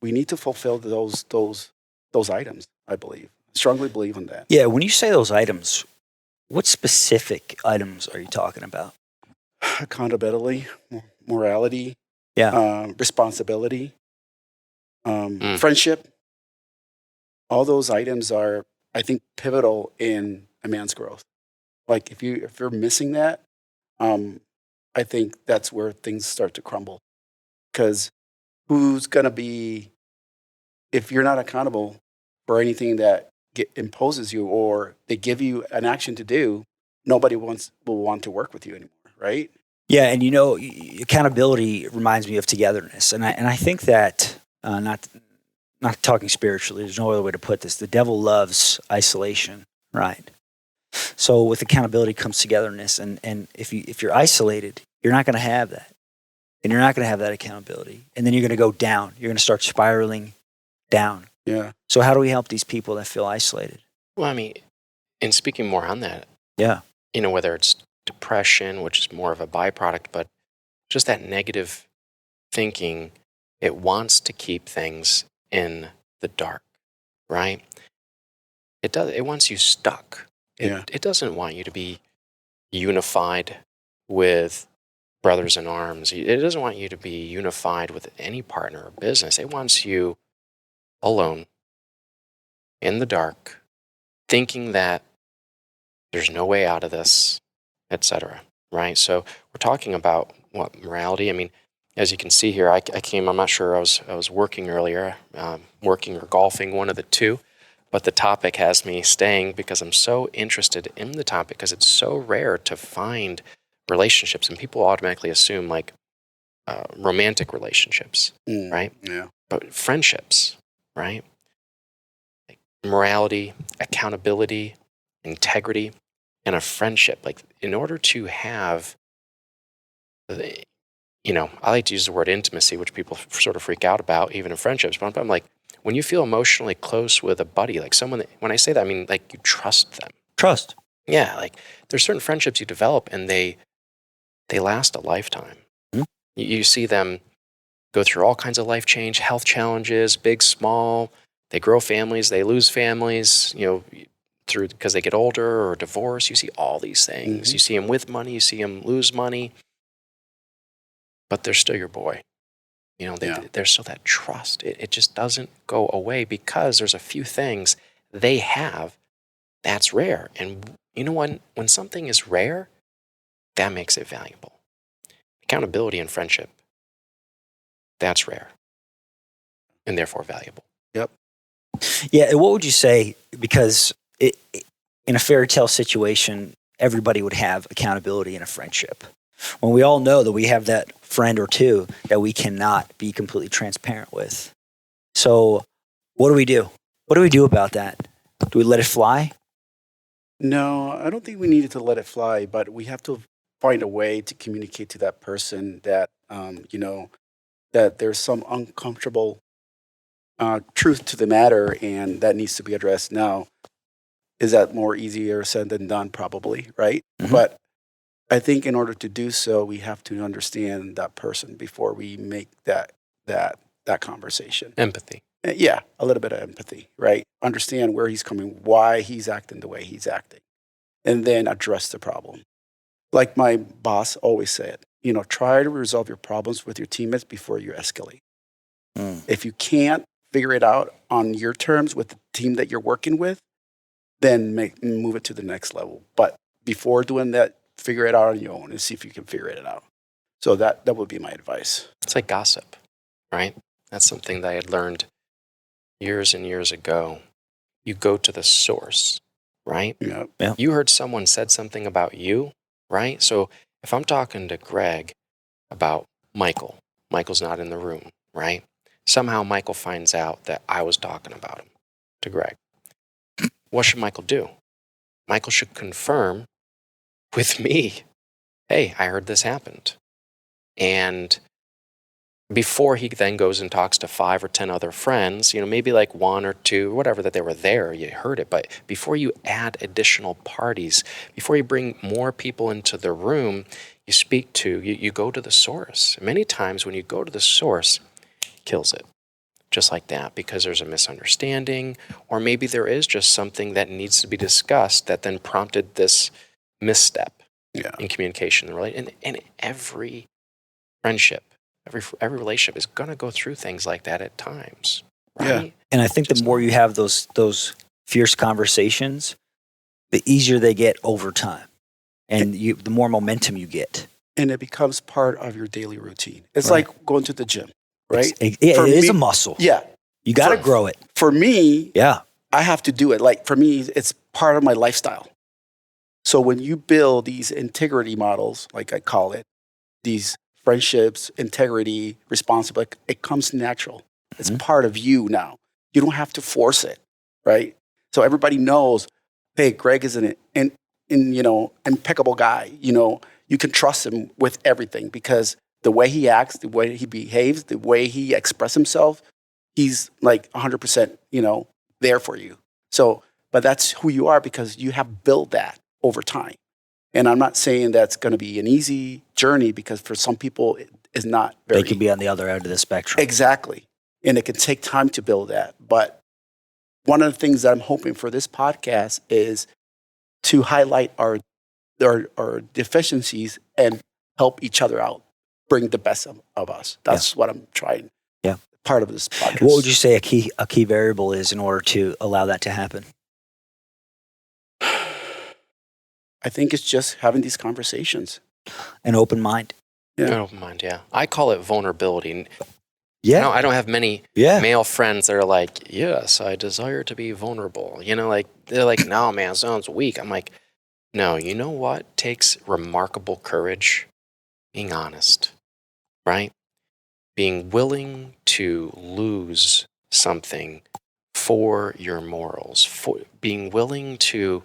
we need to fulfill those items. I believe, strongly believe in that. Yeah, when you say those items, what specific items are you talking about? Accountability, morality, Yeah. responsibility, friendship. All those items are, I think, pivotal in a man's growth. Like if you're missing that, I think that's where things start to crumble. Because who's gonna be if you're not accountable for anything that imposes you or they give you an action to do, nobody will want to work with you anymore, right? Yeah, and accountability reminds me of togetherness, and I think that not talking spiritually. There's no other way to put this. The devil loves isolation, right? So with accountability comes togetherness, and if you're isolated, you're not going to have that, and you're not going to have that accountability, and then you're going to go down. You're going to start spiraling down. Yeah. So how do we help these people that feel isolated? Well, I mean, in speaking more on that, Yeah. Whether it's depression, which is more of a byproduct, but just that negative thinking, it wants to keep things in the dark, right? It wants you stuck. It doesn't want you to be unified with brothers in arms. It doesn't want you to be unified with any partner or business. It wants you alone, in the dark, thinking that there's no way out of this, etc. Right? So we're talking about what morality. I mean, as you can see here, I'm not sure. I was working earlier, working or golfing, one of the two. But the topic has me staying because I'm so interested in the topic because it's so rare to find relationships, and people automatically assume like romantic relationships, right? Yeah. But friendships, right? Like morality, accountability, integrity, and a friendship. Like in order to have, I like to use the word intimacy, which people sort of freak out about, even in friendships. But I'm like, when you feel emotionally close with a buddy, like someone that, when I say that, I mean like you trust them. Trust. Yeah, like there's certain friendships you develop and they last a lifetime. Mm-hmm. You see them go through all kinds of life change, health challenges, big, small. They grow families, they lose families, through because they get older or divorce. You see all these things. Mm-hmm. You see them with money, you see them lose money, but they're still your boy. There's still that trust. It just doesn't go away because there's a few things they have that's rare. And when something is rare, that makes it valuable. Accountability and friendship, that's rare and therefore valuable. Yep. Yeah, and what would you say, because in a fairy tale situation, everybody would have accountability in a friendship. When we all know that we have that friend or two that we cannot be completely transparent with. So what do we do? What do we do about that? Do we let it fly? No, I don't think we needed to let it fly, but we have to find a way to communicate to that person that, that there's some uncomfortable truth to the matter and that needs to be addressed now. Is that more easier said than done? Probably, right? Mm-hmm. But I think in order to do so, we have to understand that person before we make that conversation. Empathy. Yeah, a little bit of empathy, right? Understand where he's coming, why he's acting the way he's acting, and then address the problem. Like my boss always said, try to resolve your problems with your teammates before you escalate. If you can't figure it out on your terms with the team that you're working with, then move it to the next level. But before doing that, figure it out on your own and see if you can figure it out. So that would be my advice. It's like gossip, right? That's something that I had learned years and years ago. You go to the source, right? Yeah. You heard someone said something about you, right? So if I'm talking to Greg about Michael's not in the room, right? Somehow Michael finds out that I was talking about him to Greg. What should Michael do? Michael should confirm with me, hey, I heard this happened. And before he then goes and talks to 5 or 10 other friends, maybe like 1 or 2, whatever, that they were there, you heard it. But before you add additional parties, before you bring more people into the room, you speak to, you go to the source. Many times when you go to the source, it kills it. just like that because there's a misunderstanding, or maybe there is just something that needs to be discussed that then prompted this misstep in communication. And every friendship, every relationship is going to go through things like that at times, right? Yeah. And I think the more you have those fierce conversations, the easier they get over time, and the more momentum you get. And it becomes part of your daily routine. It's Right. like going to the gym, right? It is a muscle. Yeah. You got to grow it. For me, Yeah. I have to do it. Like for me, it's part of my lifestyle. So when you build these integrity models, like I call it, these friendships, integrity, responsibility, it comes natural. It's part of you now. You don't have to force it, right? So everybody knows, hey, Greg is an impeccable guy. You can trust him with everything because the way he acts, the way he behaves, the way he expresses himself, he's like 100%, there for you. So, but that's who you are because you have built that over time. And I'm not saying that's going to be an easy journey because for some people it is not very. They could be on the other end of the spectrum. Exactly. And it can take time to build that. But one of the things that I'm hoping for this podcast is to highlight our deficiencies and help each other out, bring the best of us. That's what I'm trying. Yeah. Part of this podcast. What would you say a key variable is in order to allow that to happen? I think it's just having these conversations. An open mind. Yeah. An open mind, yeah. I call it vulnerability. Yeah. No, I don't have many male friends that are like, yes, I desire to be vulnerable. They're like, no, man, sounds weak. I'm like, no, you know what takes remarkable courage? Being honest, right? Being willing to lose something for your morals, for being willing to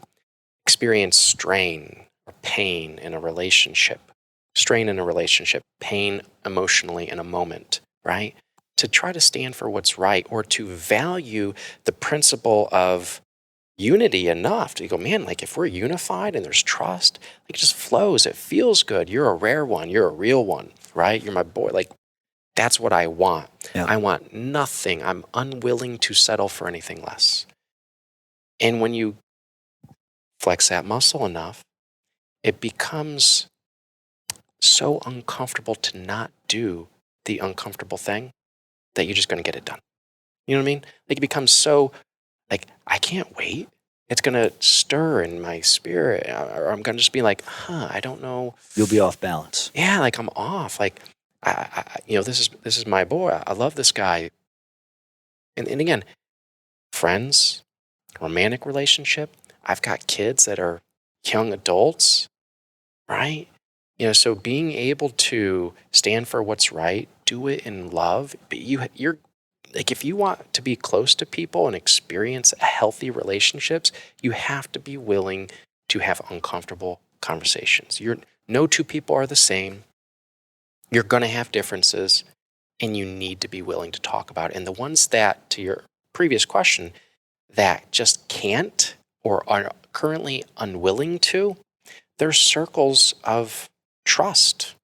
experience strain or pain in a relationship, pain emotionally in a moment, right? To try to stand for what's right or to value the principle of unity enough to go, man, like if we're unified and there's trust, like it just flows. It feels good. You're a rare one. You're a real one, right? You're my boy. Like that's what I want. Yeah. I want nothing. I'm unwilling to settle for anything less. And when you flex that muscle enough, it becomes so uncomfortable to not do the uncomfortable thing that you're just going to get it done. You know what I mean? Like it becomes so like, I can't wait. It's going to stir in my spirit. Or I'm going to just be like, I don't know. You'll be off balance. Yeah, like I'm off. Like, this is my boy. I love this guy. And again, friends, romantic relationship. I've got kids that are young adults, right? So being able to stand for what's right, do it in love. But you're like, if you want to be close to people and experience healthy relationships, you have to be willing to have uncomfortable conversations. No two people are the same. You're going to have differences, and you need to be willing to talk about it. And the ones that, to your previous question, that just can't or are currently unwilling to, there's circles of trust.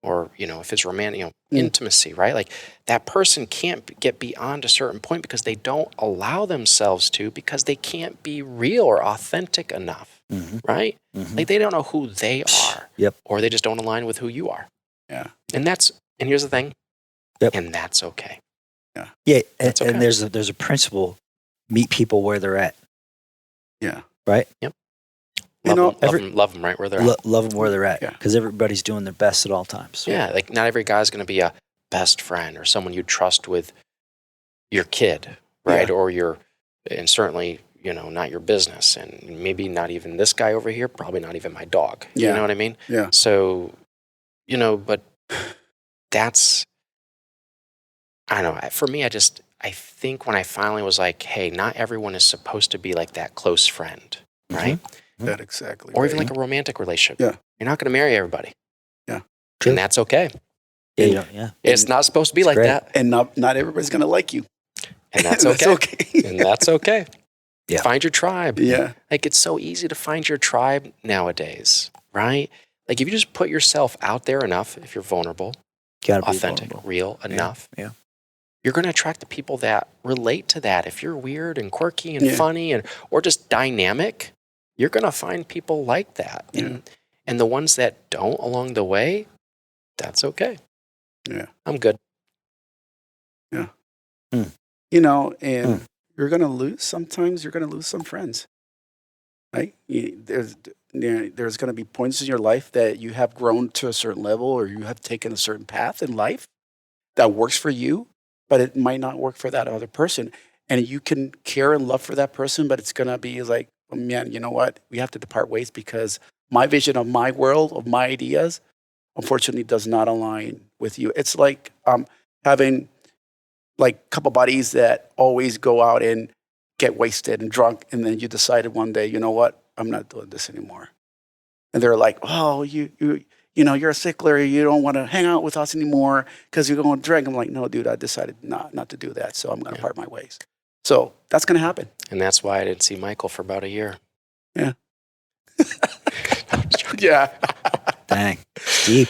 Or, if it's romantic, intimacy, right? Like that person can't get beyond a certain point because they don't allow themselves to because they can't be real or authentic enough, right? Mm-hmm. Like they don't know who they are. Yep. Or they just don't align with who you are. Yeah. And here's the thing. Yep. And that's okay. Yeah. Yeah. That's okay. And there's a principle, meet people where they're at. Yeah. Right? Yep. Love Love them right where they're at. Love them where they're at. Yeah. Because everybody's doing their best at all times. Yeah. Like not every guy's going to be a best friend or someone you trust with your kid, right? Yeah. Or and certainly, not your business. And maybe not even this guy over here, probably not even my dog. Yeah. You know what I mean? Yeah. So, but that's, I don't know. For me, I think when I finally was like, hey, not everyone is supposed to be like that close friend, right? That exactly. Or even like a romantic relationship. Yeah. You're not going to marry everybody. Yeah. True. And that's okay. Yeah. It's not supposed to be like great. that. And not everybody's going to like you. And that's okay. That's okay. And that's okay. Yeah. Find your tribe. Yeah. Like it's so easy to find your tribe nowadays, right? Like if you just put yourself out there enough, if you're vulnerable, Gotta be authentic, vulnerable. real enough, Yeah. you're going to attract the people that relate to that. If you're weird and quirky and Yeah. funny or just dynamic, you're going to find people like that. Yeah. And the ones that don't along the way, that's okay. Yeah. I'm good. Yeah. Mm. You know, and you're going to lose, sometimes you're going to lose some friends, right? There's going to be points in your life that you have grown to a certain level or you have taken a certain path in life that works for you, but it might not work for that other person. And you can care and love for that person, but it's going to be like, oh, man, you know what? We have to depart ways because my vision of my world, of my ideas, unfortunately does not align with you. It's like having like a couple buddies that always go out and get wasted and drunk. And then you decided one day, you know what? I'm not doing this anymore. And they're like, oh, you're a sickler. You don't want to hang out with us anymore because you're going to drink. I'm like, no, dude, I decided not to do that. So I'm going to part my ways. So that's going to happen. And that's why I didn't see Michael for about a year. Yeah. Yeah. Dang. Deep.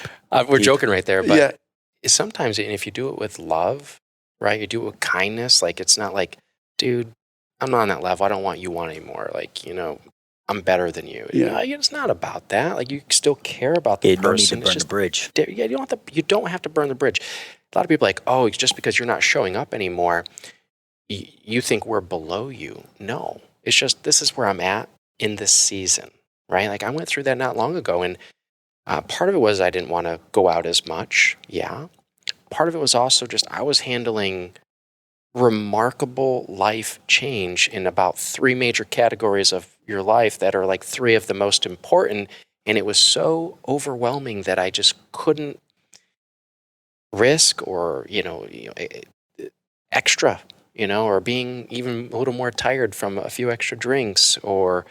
We're joking right there, but Yeah. sometimes if you do it with love, right? You do it with kindness. Like, it's not like, dude, I'm not on that level. I don't want you on anymore. Like, I'm better than you. Yeah. It's not about that. Like, you still care about the You don't need person. to burn the bridge. Yeah, you don't have to burn the bridge. A lot of people are like, oh, just because you're not showing up anymore, you think we're below you. No, it's just, this is where I'm at in this season, right? Like, I went through that not long ago, and part of it was I didn't want to go out as much. Yeah. Part of it was also just I was handling remarkable life change in about 3 major categories of your life that are like 3 of the most important. And it was so overwhelming that I just couldn't risk or, extra, or being even a little more tired from a few extra drinks or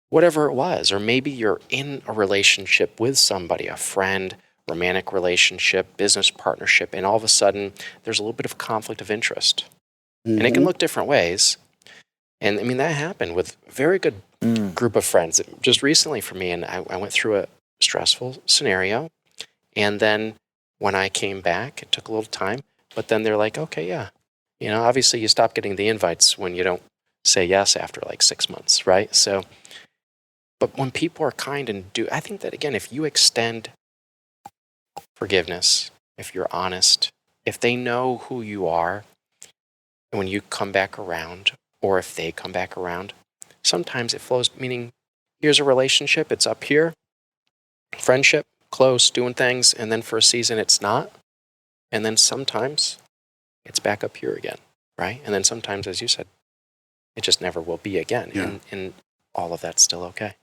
whatever it was. Or maybe you're in a relationship with somebody, a friend, romantic relationship, business partnership, and all of a sudden there's a little bit of conflict of interest. Mm-hmm. And it can look different ways. And I mean, that happened with a very good group of friends just recently for me. And I went through a stressful scenario. And then when I came back, it took a little time, but then they're like, okay, yeah. Obviously you stop getting the invites when you don't say yes after like 6 months, right? So, but when people are kind and I think that, again, if you extend forgiveness, if you're honest, if they know who you are, and when you come back around, or if they come back around, sometimes it flows, meaning here's a relationship, it's up here, friendship, close, doing things, and then for a season it's not. And then sometimes it's back up here again, right? And then sometimes, as you said, it just never will be again. Yeah. And all of that's still okay.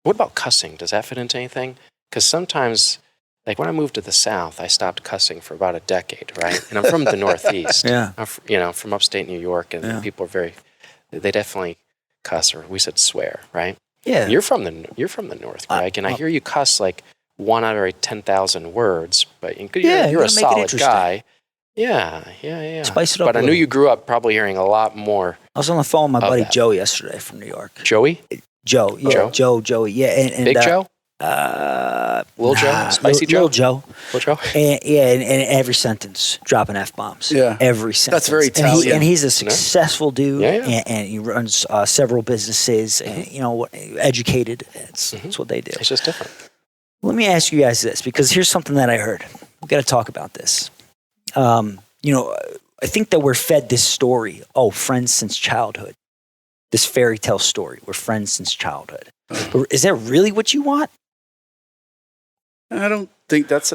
What about cussing? Does that fit into anything? Because sometimes, like when I moved to the South, I stopped cussing for about a decade, right? And I'm from the Northeast. Yeah. I'm from upstate New York, and people are they definitely cuss, or we said swear, right? Yeah. You're from the North, Greg, and I hear you cuss like 1 out of every 10,000 words, but you're a solid guy. Yeah. Spice it up. But I knew you grew up probably hearing a lot more. I was on the phone with my buddy that. Joe yesterday from New York. Joey? Joe, yeah, Joey, yeah, and Big Joe? Little Joe? Nah, Spicy Joe? Little Joe. Little Joe? And every sentence dropping F-bombs. Yeah. Every sentence. That's very Italian. And he's a successful dude. Yeah. And he runs several businesses. And educated. That's what they do. It's just different. Let me ask you guys this, because here's something that I heard. We've got to talk about this. I think that we're fed this story. Oh, friends since childhood. This fairy tale story. We're friends since childhood. But is that really what you want? I don't think that's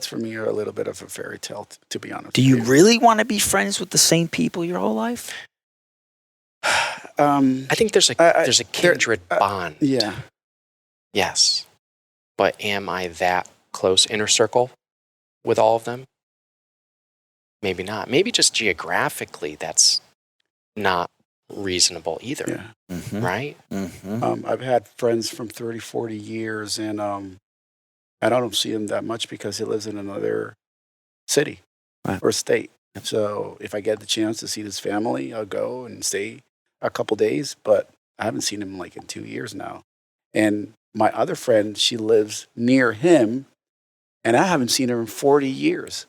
for me a little bit of a fairy tale, to be honest. Do you really want to be friends with the same people your whole life? I think there's a kindred bond. Yeah. Yes. But am I that close inner circle with all of them? Maybe not. Maybe just geographically that's not reasonable either. Yeah. Mm-hmm. Right? Mm-hmm. I've had friends from 30, 40 years, and I don't see him that much because he lives in another city or state. So if I get the chance to see his family, I'll go and stay a couple days, but I haven't seen him like in 2 years now. And my other friend, she lives near him, and I haven't seen her in 40 years.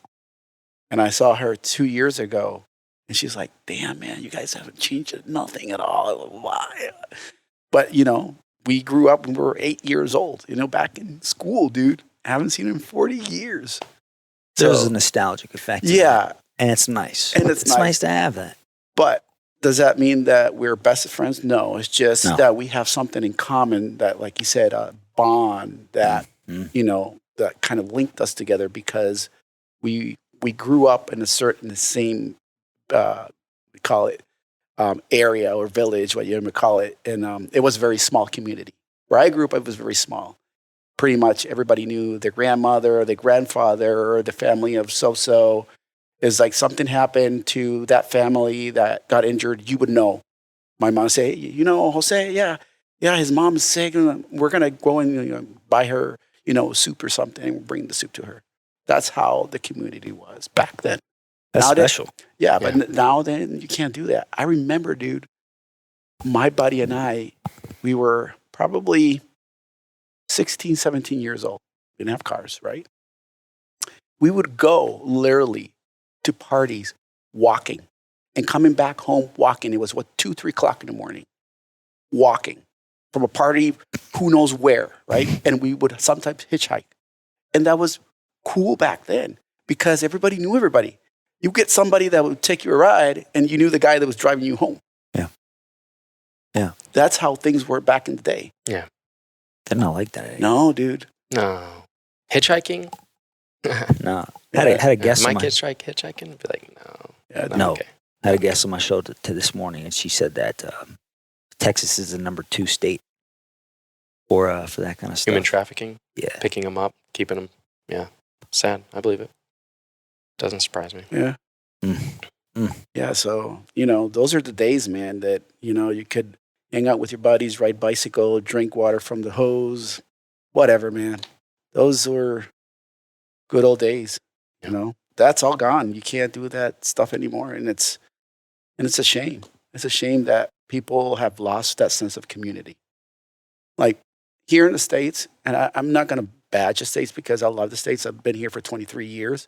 And I saw her 2 years ago, and she's like, damn, man, you guys haven't changed nothing at all. Why? But, we grew up when we were 8 years old, back in school, dude. I haven't seen him in 40 years. There's a nostalgic effect. Yeah. And it's nice. And it's nice to have that. But does that mean that we're best of friends? No, it's just No. that we have something in common that, like you said, a bond that, that kind of linked us together because we grew up in the same, we call it, area or village, what you ever call it. And it was a very small community. Where I grew up, it was very small. Pretty much everybody knew their grandmother or their grandfather or the family of so-so. It's like something happened to that family that got injured, you would know. My mom would say, Jose, yeah, his mom is sick, and we're going to go and buy her, soup or something, and bring the soup to her. That's how the community was back then. That's Nowadays, special. Yeah, but now then you can't do that. I remember, dude, my buddy and I, we were probably 16, 17 years old. Didn't have cars, right? We would go literally to parties walking and coming back home walking. It was 2, 3 o'clock in the morning, walking from a party, who knows where, right? And we would sometimes hitchhike. And that was cool back then because everybody knew everybody. You get somebody that would take you a ride and you knew the guy that was driving you home. Yeah. Yeah. That's how things were back in the day. Yeah. They're not like that anymore. No, dude. No. Hitchhiking? No. Had a guest My on kids try hitchhiking? Be like, no. Yeah, No. Okay. I had a guest on my show to this morning, and she said that Texas is the number 2 state for that kind of stuff. Human trafficking? Yeah. Picking them up, keeping them. Yeah. Sad. I believe it. Doesn't surprise me. Yeah. Yeah, so, those are the days, man, that, you could hang out with your buddies, ride bicycle, drink water from the hose, whatever, man. Those were good old days, That's all gone. You can't do that stuff anymore, and it's a shame. It's a shame that people have lost that sense of community. Like here in the States, and I'm not going to badge the States because I love the States. I've been here for 23 years.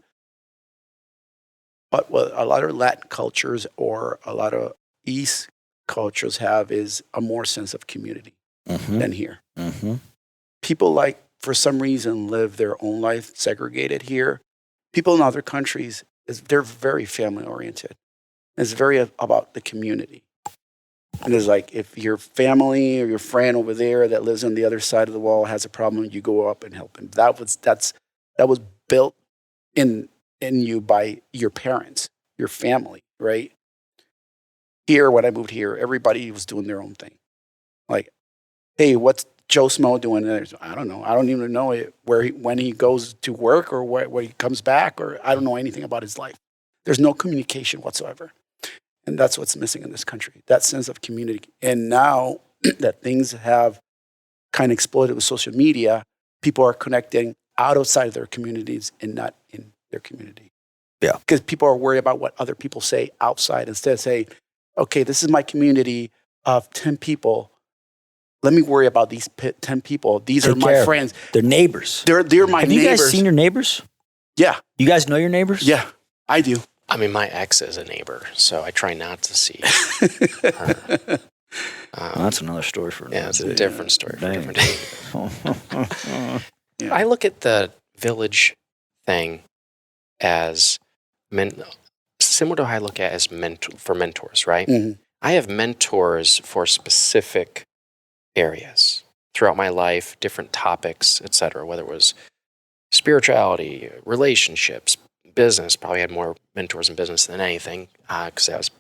But what a lot of Latin cultures or a lot of East cultures have is a more sense of community than here. Mm-hmm. People for some reason, live their own life segregated here. People in other countries, they're very family oriented. It's very about the community. And it's like if your family or your friend over there that lives on the other side of the wall has a problem, you go up and help him. That was built in you by your parents, your family, right? Here, when I moved here, everybody was doing their own thing. Like, hey, what's Joe Smo doing? I don't know. I don't even know when he goes to work or when he comes back, or I don't know anything about his life. There's no communication whatsoever. And that's what's missing in this country, that sense of community. And now that things have kind of exploded with social media, people are connecting outside of their communities and not in their community. Yeah. Because people are worried about what other people say outside instead of saying, okay, this is my community of 10 people. Let me worry about these 10 people. These are my friends. They're neighbors. They're my Have neighbors. you guys seen your neighbors? Yeah. You guys know your neighbors? Yeah, I do. I mean, my ex is a neighbor, so I try not to see her. Well, that's another story for another Yeah, it's day. a different story for a different day. Yeah. I look at the village thing as similar to how I look at it as mentors, right? Mhm. I have mentors for specific areas throughout my life, different topics, etc. Whether it was spirituality, relationships, business. Probably had more mentors in business than anything because that was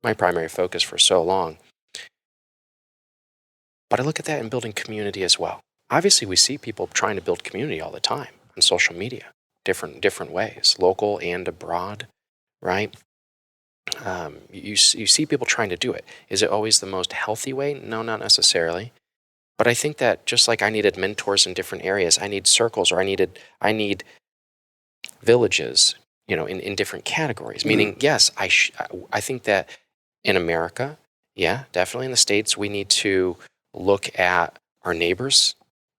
my primary focus for so long. But I look at that in building community as well. Obviously, we see people trying to build community all the time on social media, different ways, local and abroad, right? You see people trying to do it. Is it always the most healthy way? No, not necessarily. But I think that just like I needed mentors in different areas, I need circles, or I need villages, in different categories. Meaning, yes, I think that in America, yeah, definitely in the States, we need to look at our neighbors,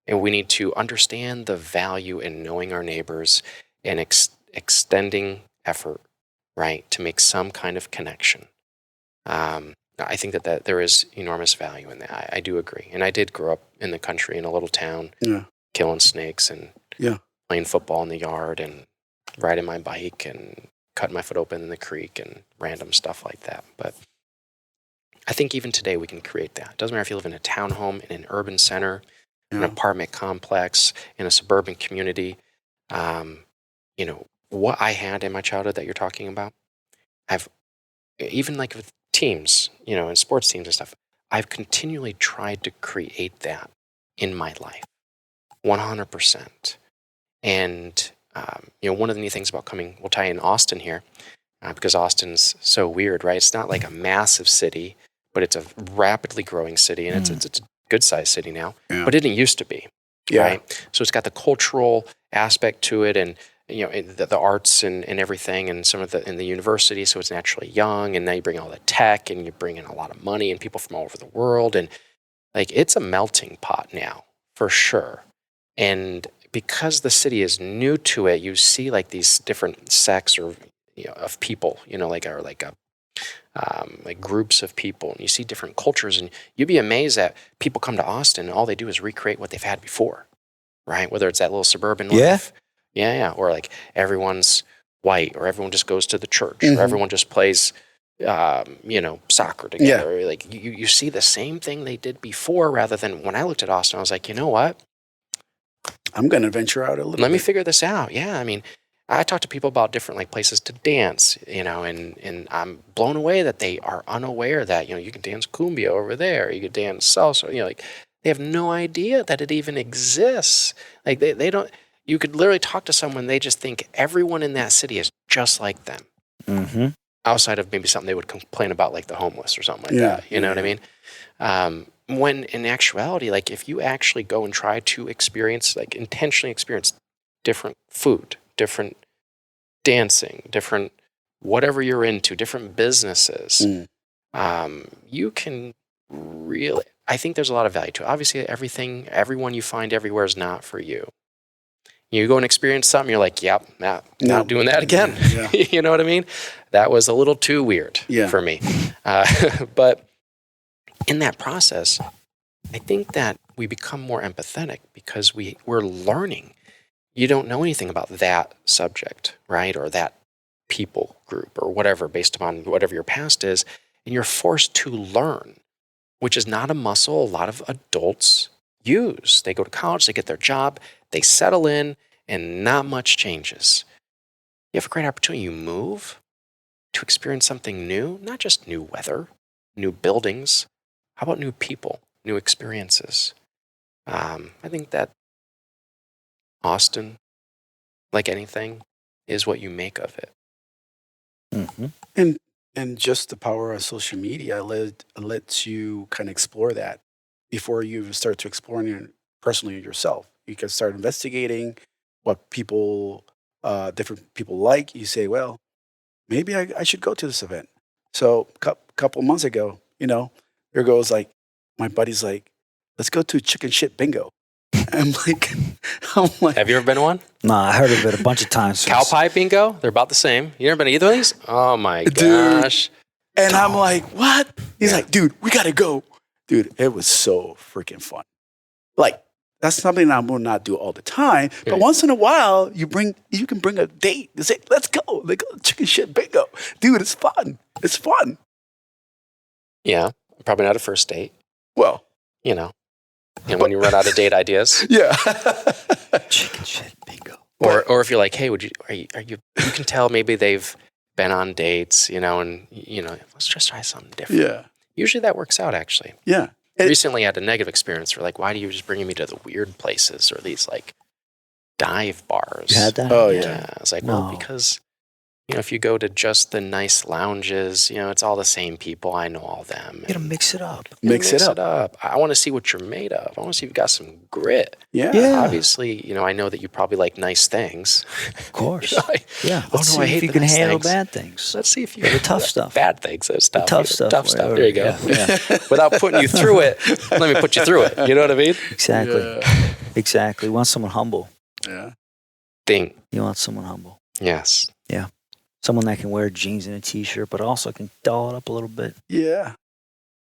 and we need to understand the value in knowing our neighbors and extending effort, right, to make some kind of connection. I think that there is enormous value in that. I do agree. And I did grow up in the country in a little town, killing snakes and playing football in the yard and riding my bike and cutting my foot open in the creek and random stuff like that. But I think even today we can create that. It doesn't matter if you live in a townhome, in an urban center, an apartment complex, in a suburban community. What I had in my childhood that you're talking about, I've, even like with teams, and sports teams and stuff, I've continually tried to create that in my life, 100%. And, one of the neat things about we'll tie in Austin here, because Austin's so weird, right? It's not like a massive city, but it's a rapidly growing city, and it's a good-sized city now, but it didn't used to be, right? So it's got the cultural aspect to it, and the arts and everything, and some of in the university, so it's naturally young, and now you bring all the tech, and you bring in a lot of money and people from all over the world, and like it's a melting pot now, for sure. And because the city is new to it, you see like these different sects or of people, like groups of people, and you see different cultures, and you'd be amazed that people come to Austin and all they do is recreate what they've had before, right? Whether it's that little suburban life. Yeah. Or like everyone's white, or everyone just goes to the church, or everyone just plays, soccer together. Yeah. Like you see the same thing they did before, rather than when I looked at Austin, I was like, you know what? I'm going to venture out a little bit. Let me figure this out. Yeah. I mean, I talk to people about different like places to dance, and I'm blown away that they are unaware that, you can dance cumbia over there. You could dance salsa, like they have no idea that it even exists. Like they don't. You could literally talk to someone, they just think everyone in that city is just like them. Mm-hmm. Outside of maybe something they would complain about, like the homeless or something like that. You know what I mean? When in actuality, like if you actually go and try to intentionally experience different food, different dancing, different whatever you're into, different businesses, you can really, I think there's a lot of value to it. Obviously, everyone you find everywhere is not for you. You go and experience something, you're like, yep, not doing that again. Yeah. You know what I mean? That was a little too weird for me. But in that process, I think that we become more empathetic because we're learning. You don't know anything about that subject, right? Or that people group or whatever, based upon whatever your past is. And you're forced to learn, which is not a muscle a lot of adults use. They go to college, they get their job, they settle in, and not much changes. You have a great opportunity. You move to experience something new, not just new weather, new buildings. How about new people, new experiences? I think that Austin, like anything, is what you make of it. Mm-hmm. And just the power of social media lets you kind of explore that before you even start to explore personally yourself. You can start investigating what different people like. You say, well, maybe I should go to this event. So a couple months ago, there goes like, my buddy's like, let's go to chicken shit bingo. I'm like, have you ever been to one? No, I heard of it a bunch of times. Cow pie bingo? They're about the same. You never been to either of these? Oh my gosh. And I'm like, what? He's like, dude, we got to go. Dude, it was so freaking fun. Like, that's something I will not do all the time. But once in a while, you can bring a date and say, let's go. They go chicken shit bingo. Dude, it's fun. It's fun. Yeah. Probably not a first date. Well. And when you run out of date ideas. Yeah. Chicken shit bingo. Or if you're like, hey, you can tell maybe they've been on dates, and let's just try something different. Yeah. Usually that works out, actually. Yeah. Recently I had a negative experience for like, why do you just bringing me to the weird places or these like dive bars? You had that? Oh, yeah. I was like, well, because, if you go to just the nice lounges, it's all the same people. I know all them. You gotta mix it up. Mix it up. I want to see what you're made of. I want to see if you've got some grit. Yeah. Obviously, I know that you probably like nice things. Of course. Yeah. Let's see if you can handle bad things. Let's see if you the tough stuff. Bad things. That's tough. Tough stuff. Tough stuff. There you go. Yeah. Without putting you through it, let me put you through it. You know what I mean? Exactly. Yeah. Exactly. You want someone humble. Yeah. You want someone humble. Yes. Yeah. Someone that can wear jeans and a t-shirt, but also can doll it up a little bit. Yeah.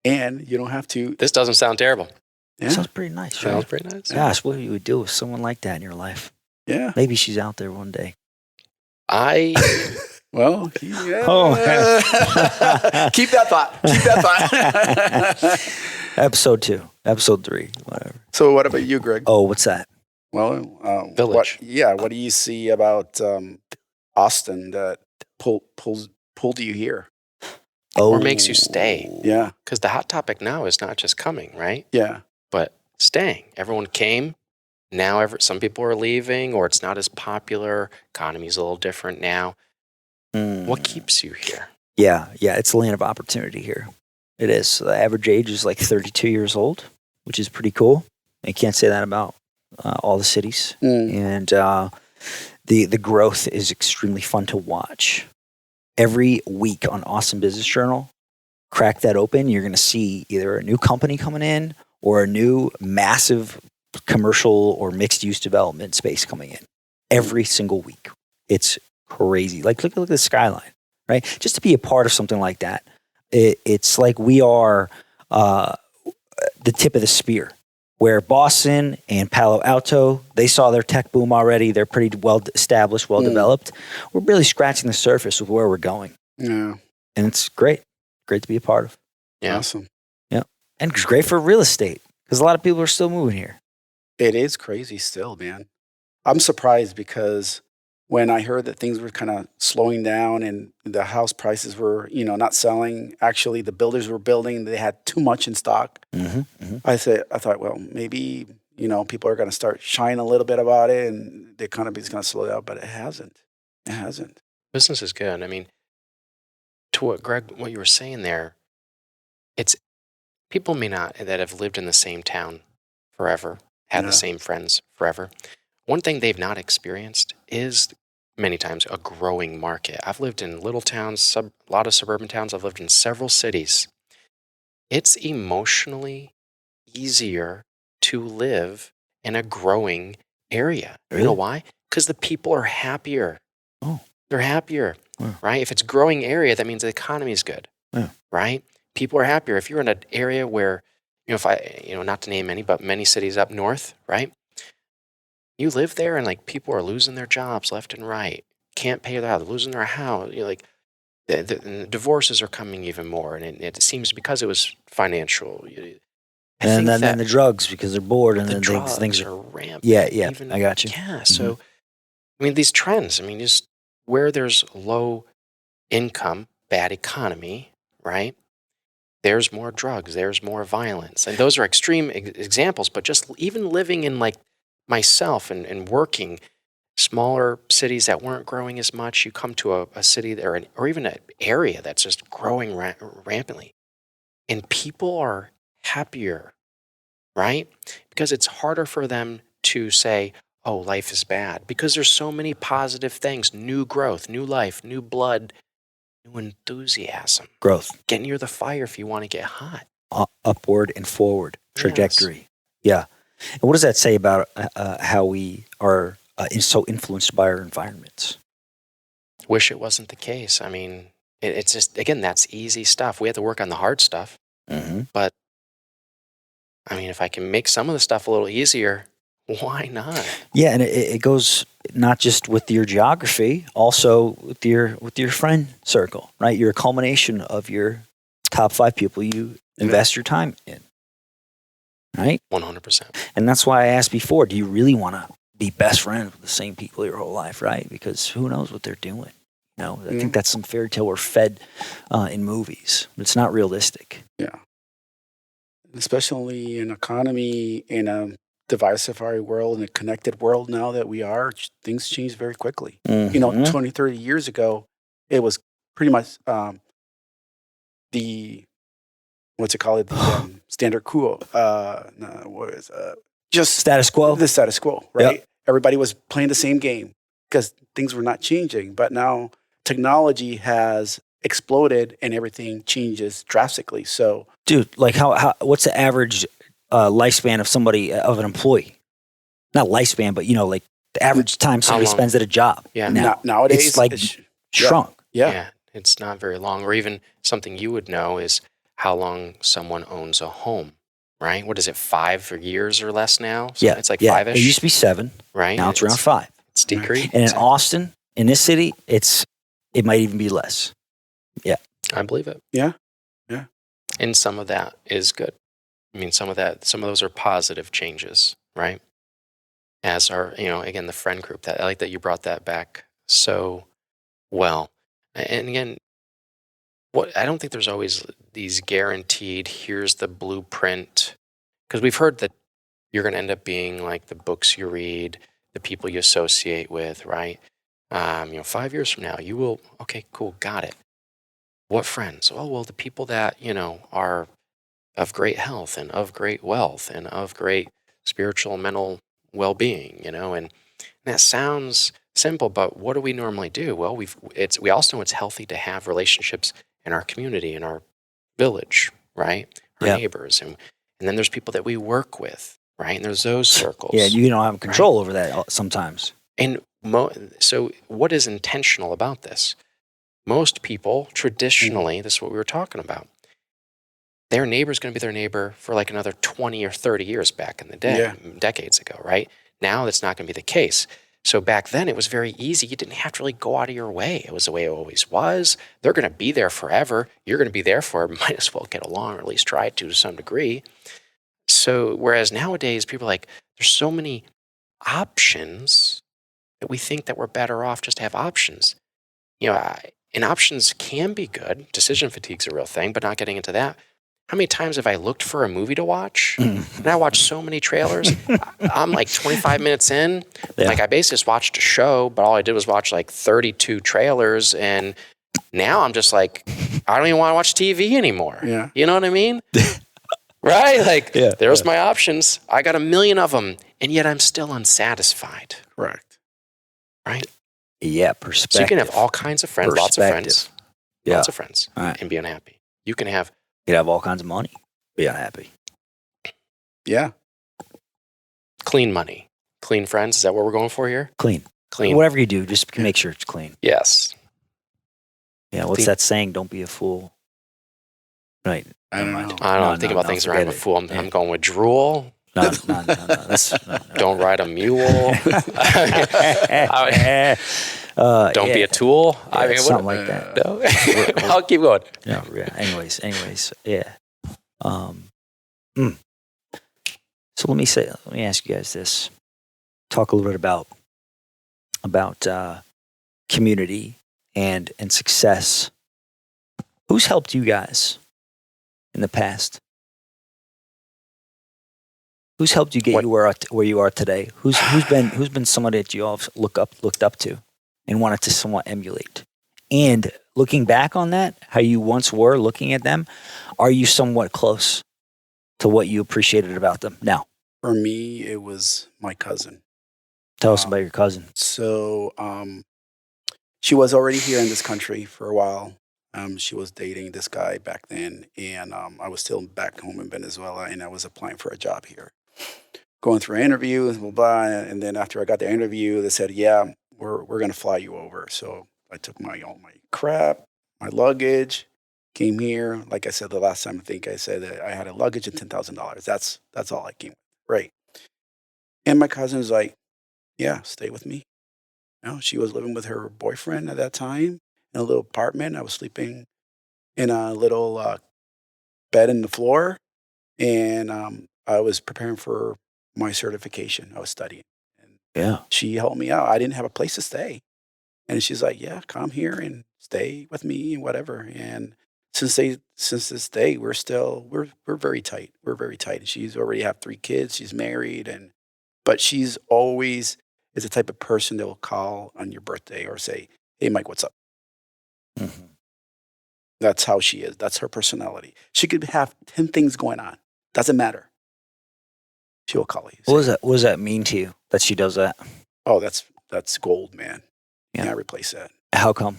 And you don't have to. This doesn't sound terrible. Yeah. Sounds pretty nice, right? Sounds pretty nice. Gosh, what you would do with someone like that in your life? Yeah. Maybe she's out there one day. Well, yeah. Oh. Keep that thought. Keep that thought. Episode 2, episode 3, whatever. So what about you, Greg? Oh, what's that? Well, Village. What do you see about Austin that pulled you here? Oh, Or makes you stay. Yeah. Because the hot topic now is not just coming, right? Yeah. But staying. Everyone came. Now some people are leaving, or it's not as popular. Economy's a little different now. What keeps you here? Yeah, it's a land of opportunity here. It is. The average age is like 32 years old, which is pretty cool. You can't say that about all the cities. And the growth is extremely fun to watch. Every week on Austin Business Journal, crack that open, you're going to see either a new company coming in or a new massive commercial or mixed-use development space coming in. Every single week. It's crazy. Like, look at the skyline, right? Just to be a part of something like that, it's like we are the tip of the spear. Where Boston and Palo Alto, they saw their tech boom already. They're pretty well established, well developed. We're really scratching the surface of where we're going. Yeah. And it's great. Great to be a part of. Yeah. Awesome. Yeah. And it's great for real estate because a lot of people are still moving here. It is crazy still, man. I'm surprised because when I heard that things were kind of slowing down and the house prices were, not selling, actually the builders were building, they had too much in stock. I thought, well, maybe, people are going to start shying a little bit about it and the economy is going to slow down, but it hasn't. It hasn't. Business is good. I mean, to what you were saying there, it's people may not that have lived in the same town forever, had the same friends forever. One thing they've not experienced is many times a growing market. I've lived in little towns, a lot of suburban towns. I've lived in several cities. It's emotionally easier to live in a growing area. Really? You know why? Because the people are happier. Oh. They're happier, Wow. right? If it's growing area, that means the economy is good, right? People are happier. If you're in an area where, not to name any, but many cities up north, right? You live there and like people are losing their jobs left and right. Can't pay their house, losing their house. The divorces are coming even more, and it seems because it was financial. And then the drugs because they're bored and the then drugs things are rampant. Yeah, I got you. Yeah, so these trends. Just where there's low income, bad economy, right? There's more drugs. There's more violence, and those are extreme examples. But just even living in like myself and working smaller cities that weren't growing as much, you come to a city there or even an area that's just growing rampantly, and people are happier, right? Because it's harder for them to say, oh, life is bad, because there's so many positive things: new growth, new life, new blood, new enthusiasm, Growth. get near the fire if you want to get hot. Upward and forward trajectory. Yes. Yeah. And what does that say about how we are so influenced by our environments? Wish it wasn't the case. It's just, again, that's easy stuff. We have to work on the hard stuff. But, if I can make some of the stuff a little easier, why not? Yeah, and it goes not just with your geography, also with your friend circle, right? You're a culmination of your top 5 people you invest your time in. Right? 100%. And that's why I asked before, do you really want to be best friends with the same people your whole life, right? Because who knows what they're doing? I think that's some fairy tale we're fed in movies. It's not realistic. Yeah. Especially in economy, in a diversified world, in a connected world now that we are, things change very quickly. 20, 30 years ago, it was pretty much the standard quo. Just status quo. The status quo, right? Yep. Everybody was playing the same game because things were not changing. But now technology has exploded and everything changes drastically. So, dude, like how what's the average lifespan of an employee? Not lifespan, but like the average time somebody spends at a job. Yeah. Now, nowadays it's like shrunk. Yeah. It's not very long. Or even something you would know is how long someone owns a home, right? What is it, 5 years or less now? So it's like 5-ish. It used to be 7. Right? Now it's around 5. It's decreased. And in Austin, in this city, it might even be less. Yeah. I believe it. Yeah. And some of that is good. I mean, some of those are positive changes, right? As our, again, the friend group, that I like that you brought that back so well. And again, I don't think there's always these guaranteed, here's the blueprint, because we've heard that you're going to end up being like the books you read, the people you associate with, right? 5 years from now, you will, okay, cool, got it. What friends? Oh, well, the people that, are of great health and of great wealth and of great spiritual and mental well-being, and that sounds simple, but what do we normally do? Well, we also know it's healthy to have relationships in our community, in our village, right? Our neighbors. And then there's people that we work with, right? And there's those circles. Yeah, you don't have control over that sometimes. And so what is intentional about this? Most people, traditionally, this is what we were talking about, their neighbor's going to be their neighbor for like another 20 or 30 years back in the day, decades ago, right? Now that's not going to be the case. So back then it was very easy. You didn't have to really go out of your way. It was the way it always was. They're going to be there forever. You're going to be there for, might as well get along, or at least try to some degree. So whereas nowadays people are like, there's so many options that we think that we're better off just to have options. And options can be good. Decision fatigue's a real thing, but not getting into that. How many times have I looked for a movie to watch? And I watched so many trailers. I'm like 25 minutes in. Yeah. Like I basically just watched a show, but all I did was watch like 32 trailers. And now I'm just like, I don't even want to watch TV anymore. Yeah. You know what I mean? Right? Like there's my options. I got a million of them. And yet I'm still unsatisfied. Correct. Right? Yeah, perspective. So you can have all kinds of friends, lots of friends, lots of friends, right, and be unhappy. You can have all kinds of money, be unhappy. Yeah. Clean money, clean friends. Is that what we're going for here? Clean. Whatever you do, just make sure it's clean. Yes. Yeah. What's that saying? Don't be a fool. Right. I don't know. I don't think about things around a fool. I'm going with drool. No. Don't ride a mule. Don't be a tool. I mean, something like that. No? I'll keep going. Yeah. Anyways. Yeah. So let me ask you guys this. Talk a little bit about community and success. Who's helped you guys in the past? Who's helped you get you where you are today? Who's been someone that you all looked up to and wanted to somewhat emulate? And looking back on that, how you once were looking at them, are you somewhat close to what you appreciated about them now? For me, it was my cousin. Tell us about your cousin. So she was already here in this country for a while. She was dating this guy back then, and I was still back home in Venezuela, and I was applying for a job here. Going through interviews, blah, blah, and then after I got the interview, they said, yeah, we're going to fly you over. So I took all my crap, my luggage, came here. Like I said the last time, I think I said that I had a luggage and $10,000. That's all I came with, right? And my cousin was like, yeah, stay with me. She was living with her boyfriend at that time in a little apartment. I was sleeping in a little bed in the floor, and I was preparing for my certification. I was studying. And she helped me out. I didn't have a place to stay. And she's like, yeah, come here and stay with me and whatever. And since this day, we're very tight. We're very tight. And she's already have 3 kids. She's married. But she's always is the type of person that will call on your birthday or say, hey, Mike, what's up? Mm-hmm. That's how she is. That's her personality. She could have 10 things going on. Doesn't matter. She will call you. What does that mean to you that she does that? Oh, that's gold, man. You can't replace that. How come?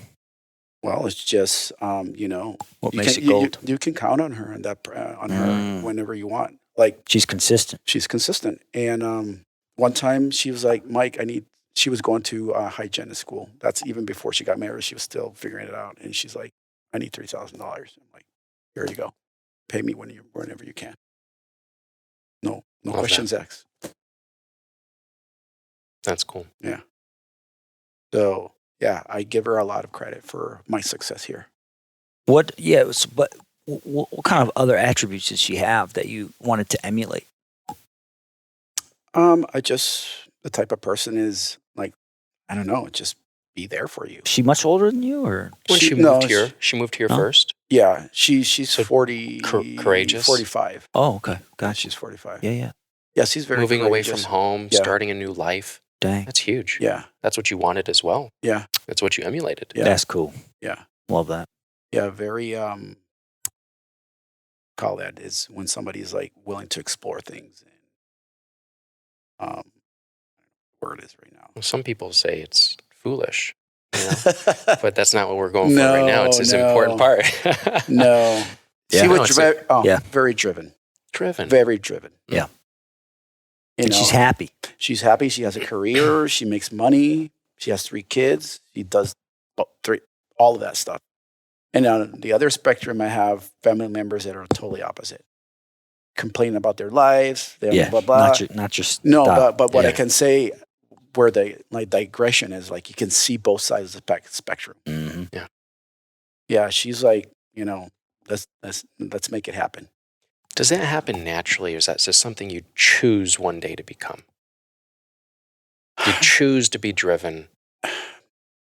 Well, it's just what makes it gold. You can count on her and her whenever you want. Like she's consistent. She's consistent. And one time she was like, Mike, I need she was going to hygienist school. That's even before she got married. She was still figuring it out. And she's like, I need $3,000. I'm like, here you go. Pay me whenever you can. No Love questions asked. That's cool. Yeah. So yeah, I give her a lot of credit for my success here. What kind of other attributes does she have that you wanted to emulate? The type of person is like, I don't know, just be there for you. Is she much older than you, or When she moved here, she moved here first. Yeah, she's So 40, courageous? 45. oh, okay, gotcha. She's 45. Yeah. Yeah, she's very Moving away courageous. from home, Yeah. starting a new life. Dang, That's huge. Yeah, That's what you wanted as well. yeah, That's what you emulated. yeah. that's cool. Yeah. Love that. Yeah, very call that is when somebody's like willing to explore things, and where it is right now. Well, some people say it's foolish, but that's not what we're going for right now. It's this important part. No. Yeah. She No, was it's very driven. Driven. Very driven. Yeah. You And know, she's happy. She's happy. She has a career. She makes money. She has 3 kids. She does all of that stuff. And on the other spectrum, I have family members that are totally opposite. Complaining about their lives. Blah, blah, blah. Not just No, stop. but what I Yeah. can say where my digression is, like, you can see both sides of the spectrum. Mhm. Yeah, she's like, let's make it happen. Does that happen naturally, or is that just something you choose one day to become? You choose to be driven,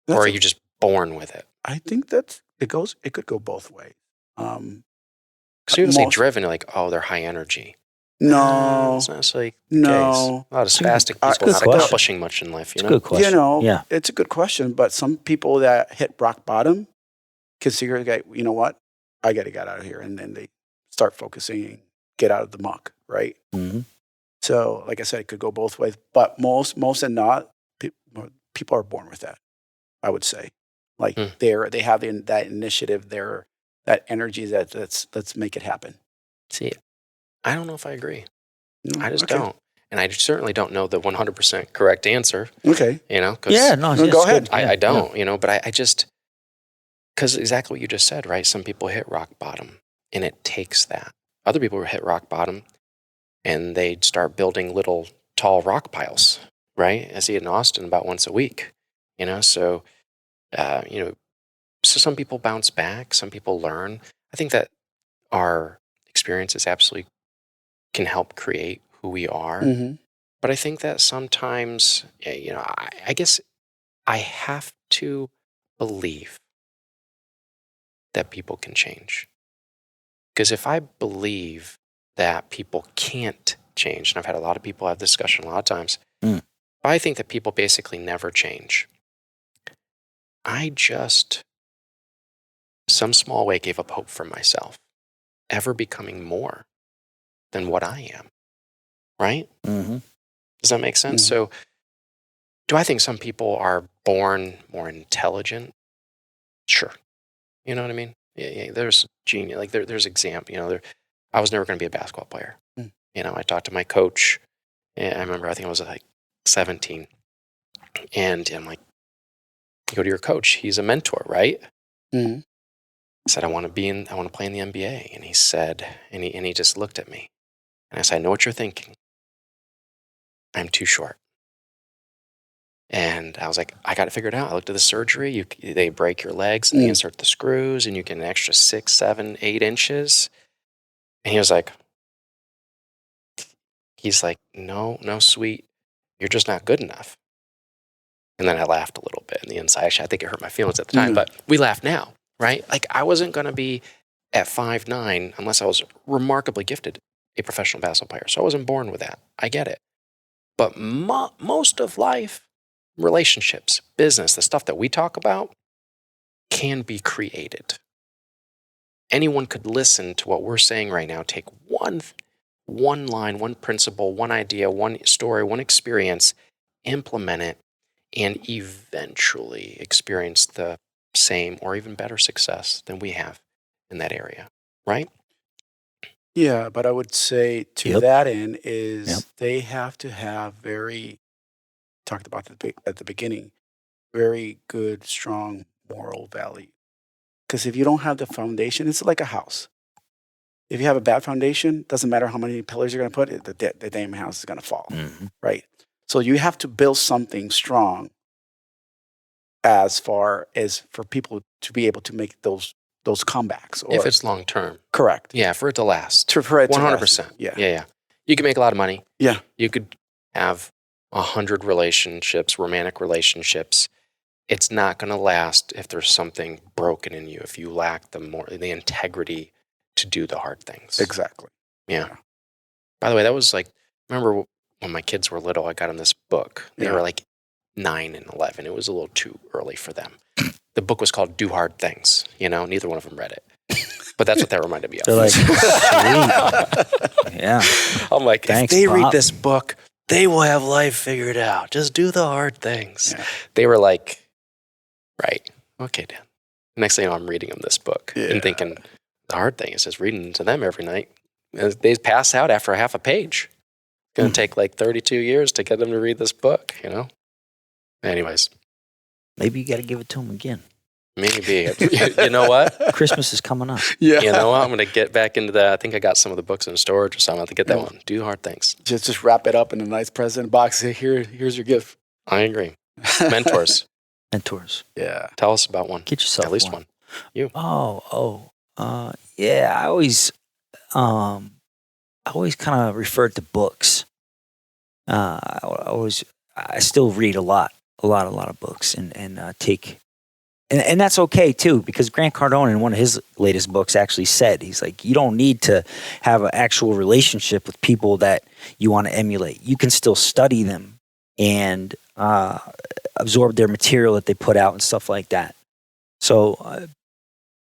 or are you just born with it? I think that it could go both ways. Because you say driven, you're like, oh, they're high energy. No, It's not necessarily the no. case. A lot of spastic people good not question. accomplishing much in life. It's a good question. Yeah. It's a good question. But some people that hit rock bottom consider that, you know what, I got to get out of here, and then they start focusing, get out of the muck, right? Mhm. So, like I said, it could go both ways. But most and not, people are born with that. I would say, like they have that initiative, that energy. Let's make it happen. See, I don't know if I agree. No, I just okay. don't. And I certainly don't know the 100% correct answer, Okay. 'cause Yeah, no, No, it's go good. ahead. I Yeah, don't, but I just, because exactly what you just said, right? Some people hit rock bottom, and it takes that. Other people hit rock bottom, and they start building little tall rock piles, right? I see it in Austin about once a week, so, so some people bounce back, some people learn. I think that our experiences absolutely can help create who we are. Mm-hmm. But I think that sometimes, I guess I have to believe that people can change. Because if I believe that people can't change, and I've had a lot of people have this discussion a lot of times, I think that people basically never change. I just, some small way, gave up hope for myself, ever becoming more than what I am, right? Mm-hmm. Does that make sense? Mhm. So, do I think some people are born more intelligent? Sure. You know what I mean? Yeah, there's genius. Like there's example. I was never going to be a basketball player. Mm. I talked to my coach, and I remember I think I was like 17, and I'm like, you go to your coach. He's a mentor, right? Mm-hmm. I said, I want to play in the NBA, and he said, and he just looked at me, and I said, I know what you're thinking. I'm too short. And I was like, I got it figured out. I looked at the surgery. They break your legs and they insert the screws, and you get an extra 6, 7, 8 inches. And he was like, no, Sweet, you're just not good enough. And then I laughed a little bit in the inside. Actually, I think it hurt my feelings at the time, but we laugh now, right? Like I wasn't going to be at 5'9" unless I was remarkably gifted, a professional basketball player. So I wasn't born with that. I get it. But most of life, relationships, business, the stuff that we talk about can be created. Anyone could listen to what we're saying right now, take one line, one principle, one idea, one story, one experience, implement it, and eventually experience the same or even better success than we have in that area, right? Yeah, but I would say to Yep. that end is Yep. they have to have very talked about at the beginning, very good, strong moral value. Because if you don't have the foundation, it's like a house. If you have a bad foundation, doesn't matter how many pillars you're going to put, the damn house is going to fall, right? So you have to build something strong as far as for people to be able to make those comebacks. Or, if it's long term. correct. Yeah, for it to last. For it to last. 100%. Yeah. Yeah. You can make a lot of money. Yeah. You could have 100 relationships, romantic relationships. It's not going to last if there's something broken in you, if you lack the integrity to do the hard things. Exactly. Yeah. By the way, that was like, remember when my kids were little, I got them this book. They were like 9 and 11. It was a little too early for them. The book was called Do Hard Things. Neither one of them read it. But that's what that reminded me of. They're like, sweet. Yeah. I'm like, thanks, if they Pop. read this book, they will have life figured out. Just do the hard things. Yeah. They were like, right. Okay, Dan. Next thing you know, I'm reading them this book and thinking, the hard thing is just reading to them every night. They pass out after half a page. It's going to take like 32 years to get them to read this book, Anyways. Maybe you got to give it to them again. Maybe. You know what? Christmas is coming up. Yeah. You know what? I'm going to get back into that. I think I got some of the books in storage or something. I have to get that one. Do hard things. Just wrap it up in a nice present box. Say, here's your gift. I agree. Mentors. Yeah. Tell us about one. Get yourself at least one. You. Yeah. I always kind of referred to books. I still read a lot of books and take. And that's okay too, because Grant Cardone in one of his latest books actually said, he's like, you don't need to have an actual relationship with people that you want to emulate. You can still study them and absorb their material that they put out and stuff like that. So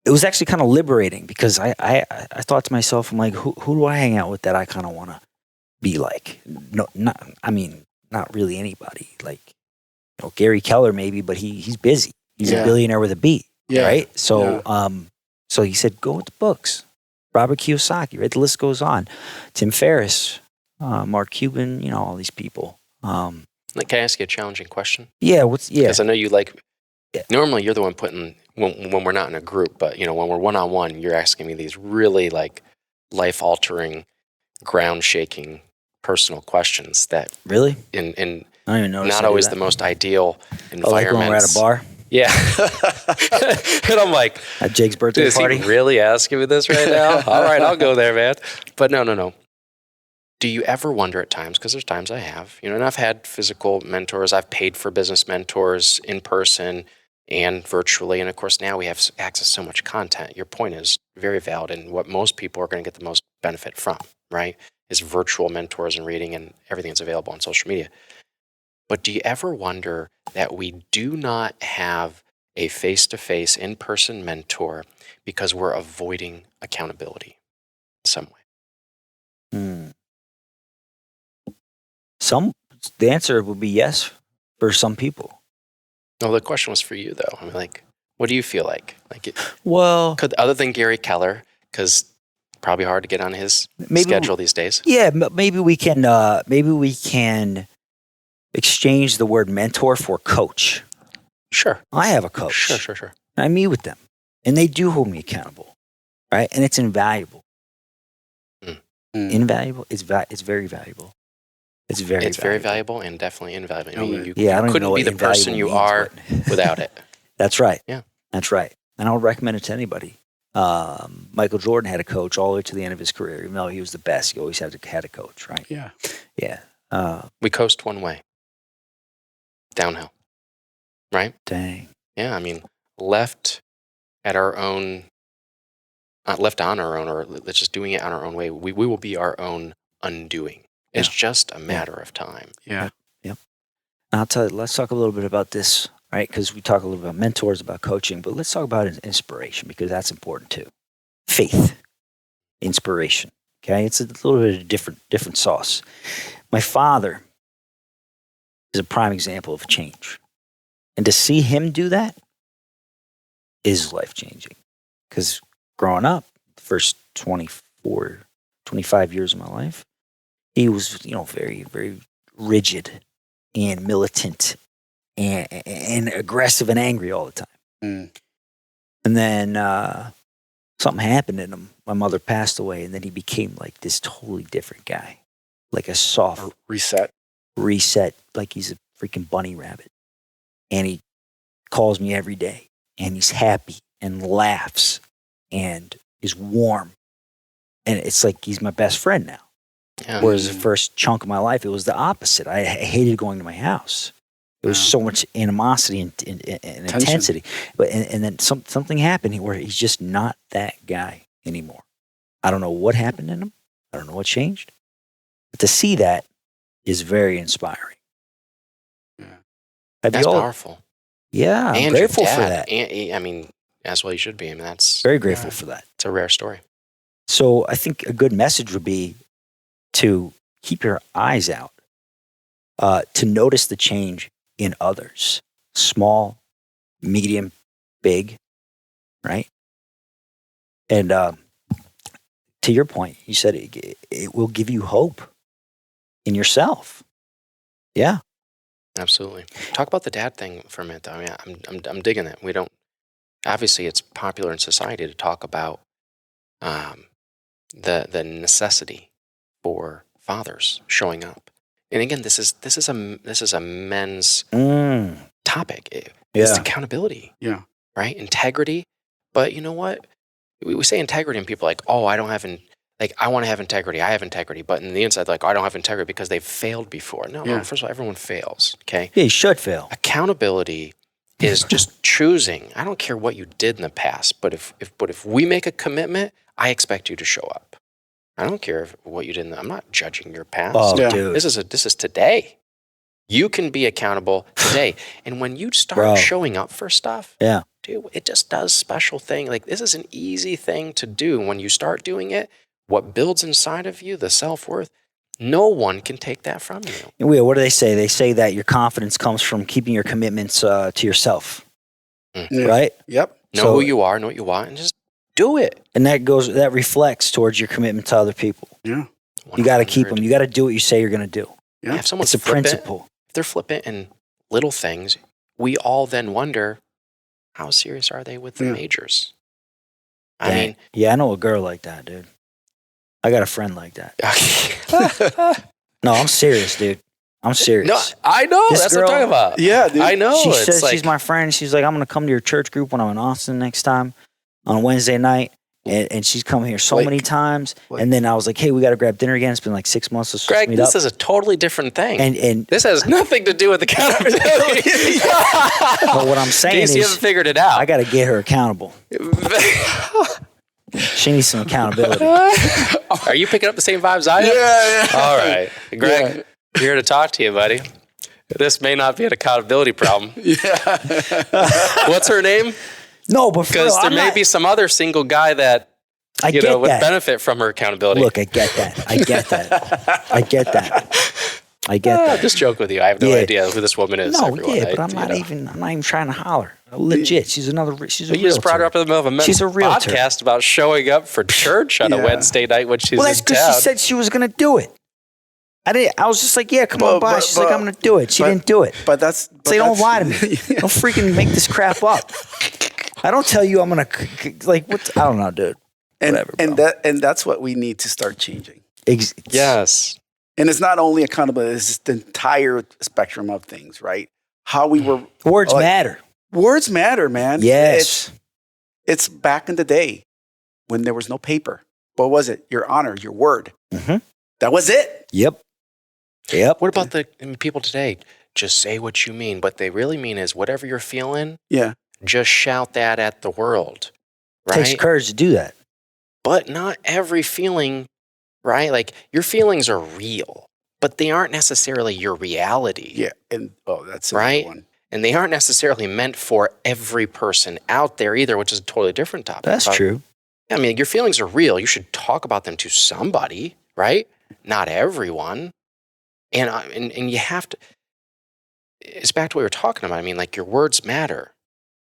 it was actually kind of liberating because I thought to myself, I'm like, who do I hang out with that I kind of want to be like? No, not really anybody. Like, Gary Keller maybe, but he's busy. He's a billionaire with a beat, right? So, so he said, go with the books. Robert Kiyosaki, right? The list goes on. Tim Ferriss, Mark Cuban, all these people. Can I ask you a challenging question? Yeah, Because I know you normally you're the one putting, when we're not in a group, but, when we're one-on-one, you're asking me these really, life-altering, ground-shaking, personal questions that... Really? In I don't even know. Not always the most ideal environments. Like when we're at a bar? Yeah. And I'm like, at Jake's birthday party? Is he really asking me this right now? All right, I'll go there, man. But no. Do you ever wonder at times, because there's times I have, and I've had physical mentors, I've paid for business mentors in person and virtually. And of course, now we have access to so much content. Your point is very valid, and what most people are going to get the most benefit from, right, is virtual mentors and reading and everything that's available on social media. But do you ever wonder that we do not have a face-to-face, in-person mentor because we're avoiding accountability in some way? The answer would be yes for some people. No, the question was for you, though. What do you feel like? Well, other than Gary Keller, because probably hard to get on his schedule these days. Yeah, maybe we can exchange the word mentor for coach. Sure. I have a coach. Sure. I meet with them, and they do hold me accountable, right? And it's invaluable. Invaluable? It's very valuable. It's very valuable and definitely invaluable. I mean, you I don't couldn't know be the person you are without it. That's right. Yeah. That's right. And I would recommend it to anybody. Michael Jordan had a coach all the way to the end of his career. Even though he was the best, he always had a coach, right? Yeah. Yeah. We coast one way. Downhill. Right? Dang. Yeah, left on our own, or let's just doing it on our own way, we will be our own undoing. It's just a matter of time. Yeah. Yep. And I'll tell you, let's talk a little bit about this, right? Because we talk a little about mentors, about coaching, but let's talk about inspiration, because that's important too. Faith, inspiration. Okay, it's a little bit of different sauce. My father is a prime example of change, and to see him do that is life changing. Because growing up, the first 25 years of my life, he was, very, very rigid and militant and aggressive and angry all the time. Mm. And then something happened to him. My mother passed away, and then he became like this totally different guy, like a soft Reset. like he's a freaking bunny rabbit. And he calls me every day, and he's happy and laughs and is warm. And it's like he's my best friend now. Yeah. Whereas the first chunk of my life, it was the opposite. I hated going to my house. There was so much animosity and intensity. But and then something happened where he's just not that guy anymore. I don't know what happened in him. I don't know what changed. But to see that is very inspiring. Yeah. That's powerful. Yeah, I'm And grateful your for dad. that. And, I mean, as well you should be. I mean, that's Very grateful for that. it's a rare story. So I think a good message would be to keep your eyes out, to notice the change in others, small, medium, big, right? And to your point, you said it will give you hope in yourself. Yeah. Absolutely. Talk about the dad thing for a minute, though. I mean, I'm digging it. We don't. Obviously, it's popular in society to talk about the necessity for fathers showing up. And again, this is a men's topic. It's accountability. Yeah. Right. Integrity. But you know what? We say integrity, and people are like, oh, I don't have I want to have integrity. I have integrity. But in the inside, like, I don't have integrity because they've failed before. No, Yeah. first of all, everyone fails. Okay. Yeah, you should fail. Accountability is just choosing. I don't care what you did in the past, but if we make a commitment, I expect you to show up. I don't care what you did. I'm not judging your past. Oh, Yeah. dude. This is today. You can be accountable today. And when you start showing up for stuff, Yeah. dude, it just does special thing. Like, this is an easy thing to do. When you start doing it, what builds inside of you, the self-worth, no one can take that from you. What do they say? They say that your confidence comes from keeping your commitments to yourself, Yeah. right? Yep. Know who you are, know what you want, and just do it. And that reflects towards your commitment to other people. Yeah. You got to keep 100. them. You got to do what you say you're going to do. Yeah. If someone's It's a flippant, principle. if they're flippant in little things, we all then wonder, how serious are they with the majors? I mean, yeah, I know a girl like that, dude. I got a friend like that. No, I'm serious, dude. I'm serious. no, I know. This That's what I'm girl- talking about. Yeah, dude. I know. She It's says like, she's my friend. She's like, I'm going to come to your church group when I'm in Austin next time on Wednesday night. And she's come here so Like- many times. like- And then I was like, hey, we got to grab dinner again. It's been like 6 months. Let's Greg, meet this up. is a totally different thing. And this has nothing to do with accountability. but what I'm saying Casey, you haven't is, figured it out. I got to get her accountable. She needs some accountability. Are you picking up the same vibes I am? Yeah. All right. Greg, here to talk to you, buddy. This may not be an accountability problem. What's her name? No, but for real, Because there I'm may not- be some other single guy that I would get that. benefit from her accountability. Look, I get that. I get that. I get that. I get I'm that. just joking with you. I have no Yeah. idea who this woman is. No, everyone. yeah, but I'm You not know. even trying to holler. Legit, she's a But you just brought her up in the middle of a men's She's a realtor. podcast about showing up for church on a Yeah. Wednesday night when she's Well, that's in because town. she said she was gonna do it. I was just like, yeah, come on But- by. but- She's like, I'm gonna do it. She but- didn't do it. But that's. But Say, don't that's- lie to me. Don't freaking make this crap up. I don't tell you I'm gonna like what. I don't know, dude. And, Whatever, and that's what we need to start changing. Yes. And it's not only accountability; it's just the entire spectrum of things, right? How we were. Words like, matter. Words matter, man. Yes. It's back in the day when there was no paper. What was it? Your honor, your word. Mhm. That was it. Yep. What about the people today? Just say what you mean. What they really mean is whatever you're feeling, Yeah. just shout that at the world. Right? Takes courage to do that. But not every feeling, right? Like, your feelings are real, but they aren't necessarily your reality. Yeah. And that's a Right? good one. And they aren't necessarily meant for every person out there either, which is a totally different topic. That's But, true. I mean, your feelings are real. You should talk about them to somebody, right? Not everyone. And you have to, it's back to what we were talking about. I mean, like, your words matter.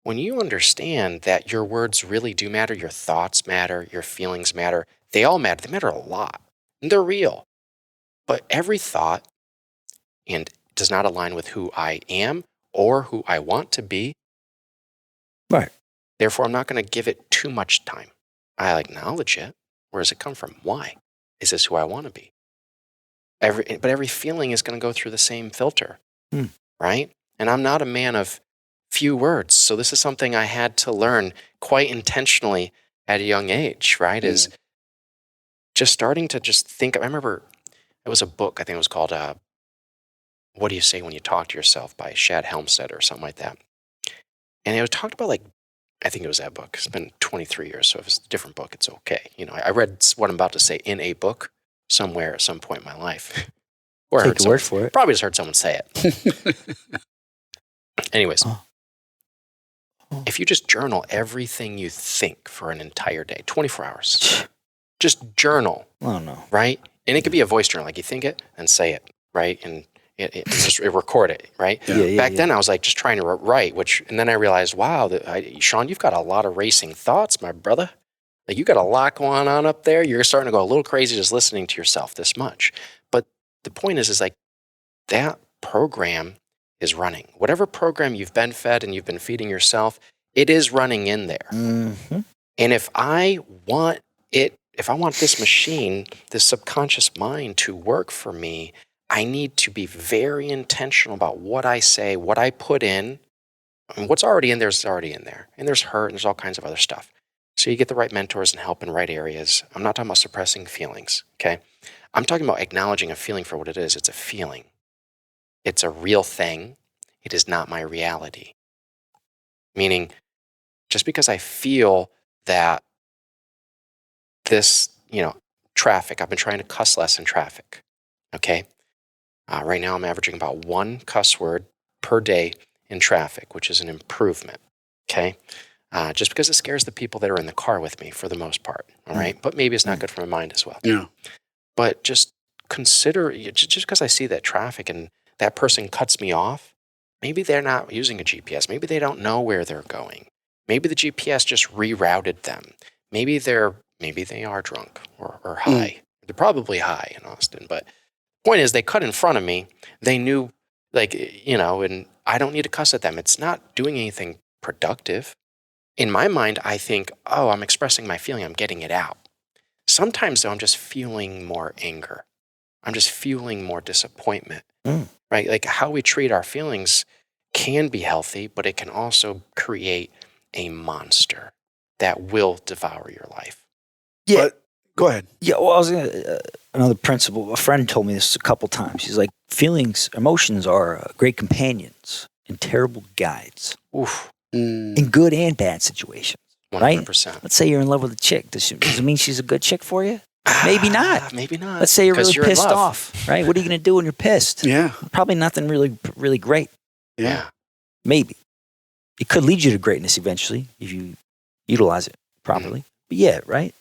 When you understand that your words really do matter, your thoughts matter, your feelings matter, they all matter. They matter a lot. And they're real. But every thought and does not align with who I am or who I want to be. Right. Therefore, I'm not going to give it too much time. I acknowledge it. Where does it come from? Why? Is this who I want to be? But every feeling is going to go through the same filter, right? And I'm not a man of few words. So this is something I had to learn quite intentionally at a young age, right? Is just starting to just think. I remember it was a book, I think it was called What Do You Say When You Talk to Yourself by Shad Helmstead or something like that. And it talked about I think it was that book. It's been 23 years, so if it's a different book, it's okay. I read what I'm about to say in a book somewhere at some point in my life. Or I heard Take your word for it. Probably just heard someone say it. Anyways, if you just journal everything you think for an entire day, 24 hours, just journal. Oh, no. Right? And it could be a voice journal, like you think it and say it, right? And just record it, right? Back then I was just trying to write, and then I realized, wow, Shawn, you've got a lot of racing thoughts, my brother. You got a lot going on up there. You're starting to go a little crazy just listening to yourself this much. But the point is that program is running. Whatever program you've been fed and you've been feeding yourself, it is running in there. Mm-hmm. And if I want this machine, this subconscious mind to work for me, I need to be very intentional about what I say, what I put in. And what's already in there is already in there. And there's hurt and there's all kinds of other stuff. So you get the right mentors and help in right areas. I'm not talking about suppressing feelings, okay? I'm talking about acknowledging a feeling for what it is. It's a feeling. It's a real thing. It is not my reality. Meaning, just because I feel that this, traffic, I've been trying to cuss less in traffic, okay? Right now I'm averaging about 1 cuss word per day in traffic, which is an improvement, okay? Just because it scares the people that are in the car with me for the most part, all right? But maybe it's not good for my mind as well. Yeah. But just consider, just because I see that traffic and that person cuts me off, maybe they're not using a GPS. Maybe they don't know where they're going. Maybe the GPS just rerouted them. Maybe they are drunk or high. They're probably high in Austin. But the point is, they cut in front of me. They knew, and I don't need to cuss at them. It's not doing anything productive. In my mind, I think, oh, I'm expressing my feeling. I'm getting it out. Sometimes, though, I'm just feeling more anger. I'm just feeling more disappointment, right? How we treat our feelings can be healthy, but it can also create a monster that will devour your life. Yeah. But, go ahead. Yeah, well, I was going to, another principle, a friend told me this a couple times. He's like, emotions are great companions and terrible guides. Oof. In good and bad situations. 100%. Right? Let's say you're in love with a chick. Does it mean she's a good chick for you? Maybe not. Maybe not. Let's say you're really in pissed love. off, right? What are you going to do when you're pissed? Yeah. Probably nothing really, really great. Yeah. Maybe. It could lead you to greatness eventually if you utilize it properly. But yeah, right?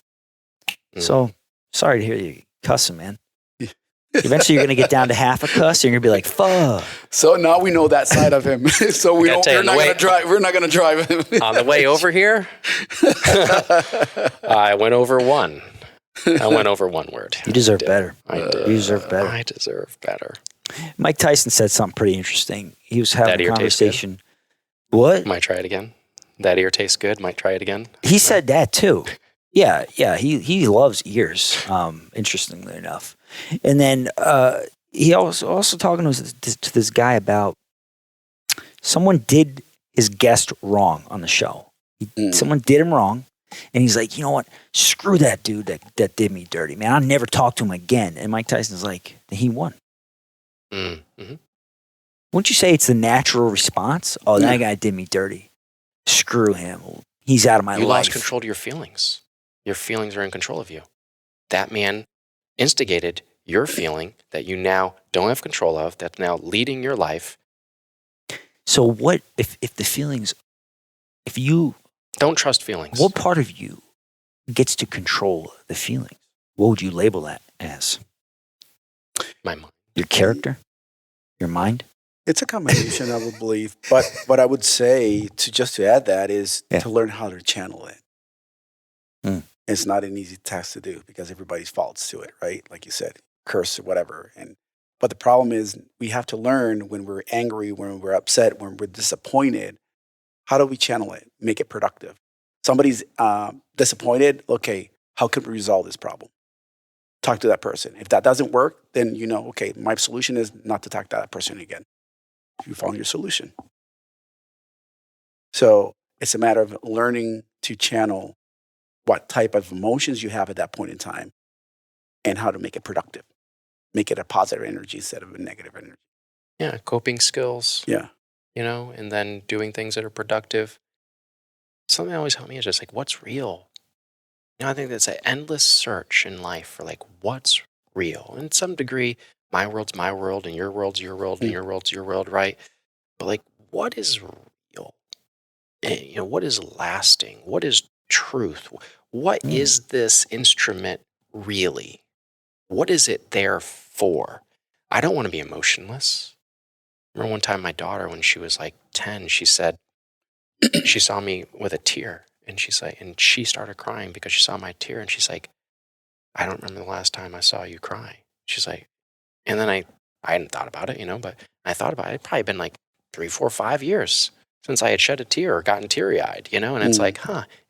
So, sorry to hear you cussing, man. Eventually, you're going to get down to half a cuss, and you're going to be like, "Fuck." So now we know that side of him. So we're not going to drive. We're not going to drive him. On the way over here, I went over 1. I went over 1 word. You deserve better. I did. You deserve better. I deserve better. Mike Tyson said something pretty interesting. He was having That a ear tastes conversation. What? Might try it again. That ear tastes good. Might try it again. He said that too. Yeah. He loves ears. Interestingly enough, and then he also talking to this guy about someone did his guest wrong on the show. Someone did him wrong, and he's like, you know what? Screw that dude that did me dirty, man. I'll never talk to him again. And Mike Tyson's like, he won. Mm-hmm. Wouldn't you say it's the natural response? Oh, that guy did me dirty. Screw him. He's out of my life. You lost control of your feelings. Your feelings are in control of you. That man instigated your feeling that you now don't have control of, that's now leading your life. So what if the feelings, if you... Don't trust feelings. What part of you gets to control the feelings? What would you label that as? My mind. Your character? Your mind? It's a combination, I would believe. But what I would say, to add that, is to learn how to channel it. It's not an easy task to do because everybody's faults to it, right? Like you said, curse or whatever. But the problem is we have to learn when we're angry, when we're upset, when we're disappointed, how do we channel it, make it productive? Somebody's disappointed. Okay, how can we resolve this problem? Talk to that person. If that doesn't work, then you know, okay, my solution is not to talk to that person again. You found your solution. So it's a matter of learning to channel what type of emotions you have at that point in time and how to make it productive. Make it a positive energy instead of a negative energy. Yeah, coping skills, Yeah. and then doing things that are productive. Something that always helped me is just like, what's real? I think that's an endless search in life for like, what's real? And to some degree, my world's my world, and your world's your world, and Mm. your world's your world, right? But like, what is real? What is lasting? What is truth? What Mm. is this instrument really? What is it there for? I don't want to be emotionless. Remember one time my daughter, when she was like 10, she said, she saw me with a tear, and she's like, and she started crying because she saw my tear, and she's like, I don't remember the last time I saw you cry. She's like, and then I hadn't thought about it, but I thought about it. It'd probably been like 3, 4, 5 years since I had shed a tear or gotten teary eyed, and it's like,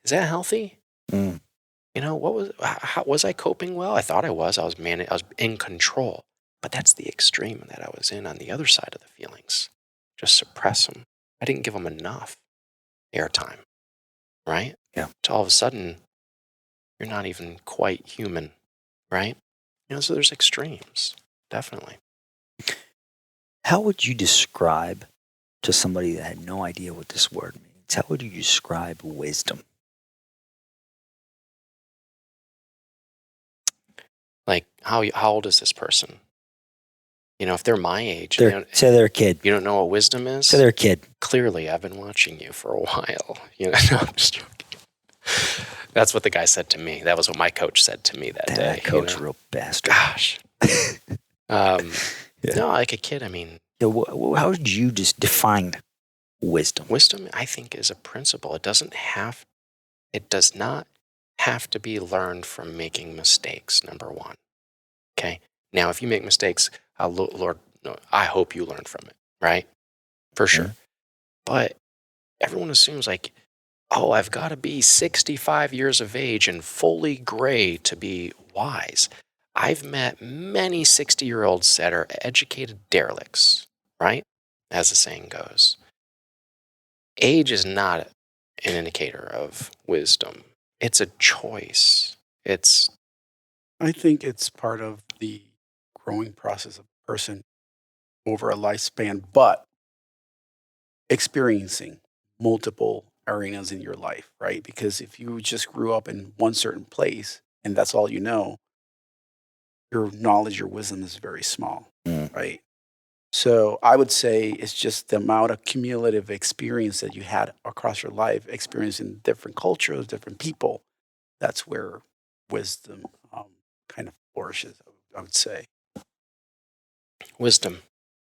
is that healthy? Mm. How was I coping well? I thought I was. I was in control, but that's the extreme that I was in on the other side of the feelings. Just suppress them. I didn't give them enough airtime, right? Yeah. So all of a sudden, you're not even quite human, right? So there's extremes, definitely. How would you describe to somebody that had no idea what this word means? How would you describe wisdom? Like, how old is this person? If they're my age, Say they're a kid. You don't know what wisdom is? Say they're a kid. Clearly, I've been watching you for a while. No, I'm just joking. That's what the guy said to me. That was what my coach said to me that day. That coach, real bastard. Gosh. Yeah. No, like a kid, I mean. Yeah, how would you just define wisdom? Wisdom, I think, is a principle. It does not have to be learned from making mistakes, number one. Okay? Now, if you make mistakes, Lord, no, I hope you learn from it, right? For sure. Mm-hmm. But everyone assumes like, oh, I've got to be 65 years of age and fully gray to be wise. I've met many 60-year-olds that are educated derelicts, right? As the saying goes. Age is not an indicator of wisdom. It's a choice. I think it's part of the growing process of a person over a lifespan, but experiencing multiple arenas in your life, right? Because if you just grew up in one certain place and that's all you know, your knowledge, your wisdom is very small, right? So I would say it's just the amount of cumulative experience that you had across your life, experiencing different cultures, different people. That's where wisdom kind of flourishes, I would say. Wisdom.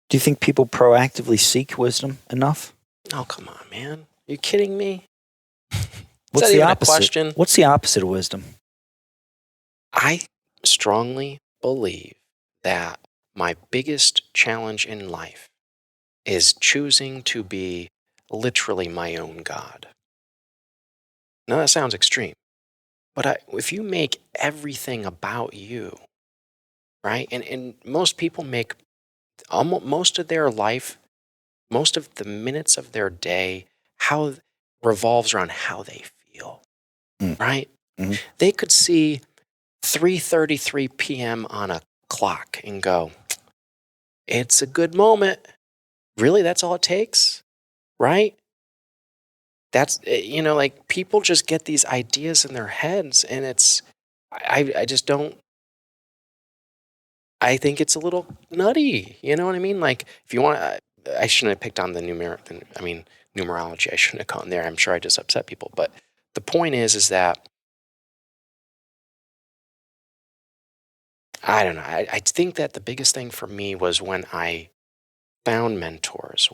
Do you think people proactively seek wisdom enough? Oh, come on, man. You kidding me? What's that the even a opposite? question? What's the opposite of wisdom? I strongly believe that my biggest challenge in life is choosing to be literally my own God. Now, that sounds extreme, but if you make everything about you, right? And most people make most of their life, most of the minutes of their day, how revolves around how they feel, right? Mm-hmm. They could see 3:33 p.m. on a clock and go, it's a good moment. Really, that's all it takes, right? That's, like people just get these ideas in their heads, and I just don't, I think it's a little nutty. You know what I mean? Like, if you want I shouldn't have picked on the numerology. I shouldn't have gone there. I'm sure I just upset people. But the point is that, I don't know. I think that the biggest thing for me was when I found mentors,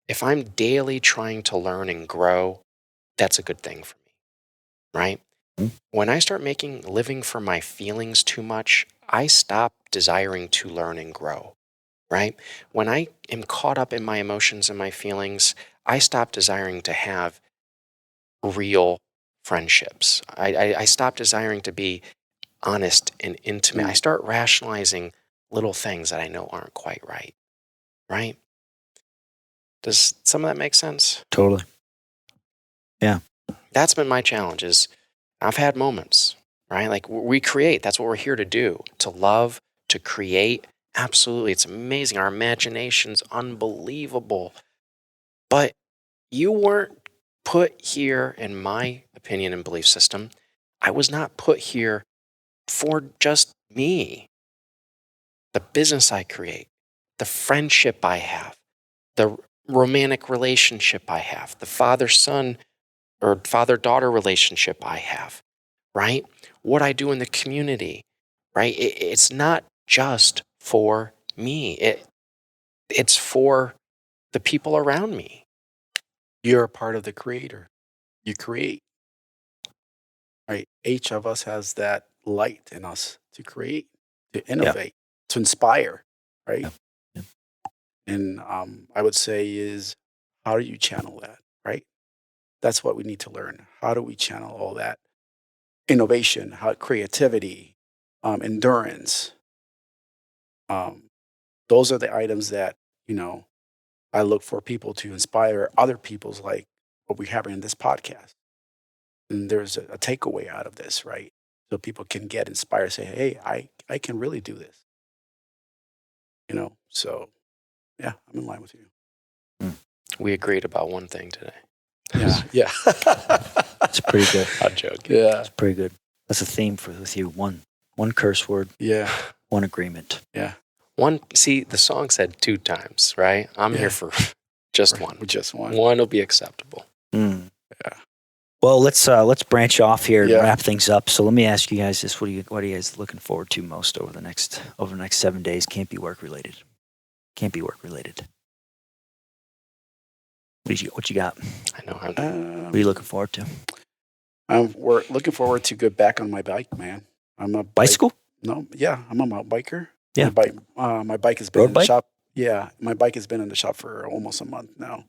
if I'm daily trying to learn and grow, that's a good thing for me, right? When I start living for my feelings too much, I stop desiring to learn and grow, right? When I am caught up in my emotions and my feelings, I stop desiring to have real friendships. I stop desiring to be honest and intimate. I start rationalizing little things that I know aren't quite right, right? Does some of that make sense? Totally. Yeah. That's been my challenge is I've had moments, right? Like we create, that's what we're here to do, to love, to create. Absolutely. It's amazing. Our imagination's unbelievable. But you weren't put here, in my opinion and belief system, I was not put here for just me. The business I create, the friendship I have, the romantic relationship I have, the father-son or father-daughter relationship I have, right? What I do in the community, right? It's not just for me. It's for the people around me. You're a part of the creator. You create, right? Each of us has that light in us to create, to innovate, to inspire, right? Yeah. And I would say is, how do you channel that, right? That's what we need to learn. How do we channel all that innovation, creativity, endurance? Those are the items that, I look for people to inspire other people's, like what we're having in this podcast. And there's a takeaway out of this, right? So people can get inspired, say, hey, I can really do this. So yeah, I'm in line with you. We agreed about one thing today. Yeah. It's pretty good. I'm joking. Yeah. It's pretty good. That's a theme with you. One curse word. Yeah. One agreement. Yeah. See, the song said 2 times, right? I'm here for just one. Just one. One will be acceptable. Mm. Yeah. Well, let's branch off here and Yeah. wrap things up. So let me ask you guys this: what are you guys looking forward to most over the next 7 days? Can't be work related. Can't be work related. What you got? I know. What are you looking forward to? We're looking forward to get back on my bike, man. I'm a Bicycle? No, yeah, I'm a mountain biker. Yeah. My bike has been Road in bike? the shop. Yeah, my bike has been in the shop for almost a month now.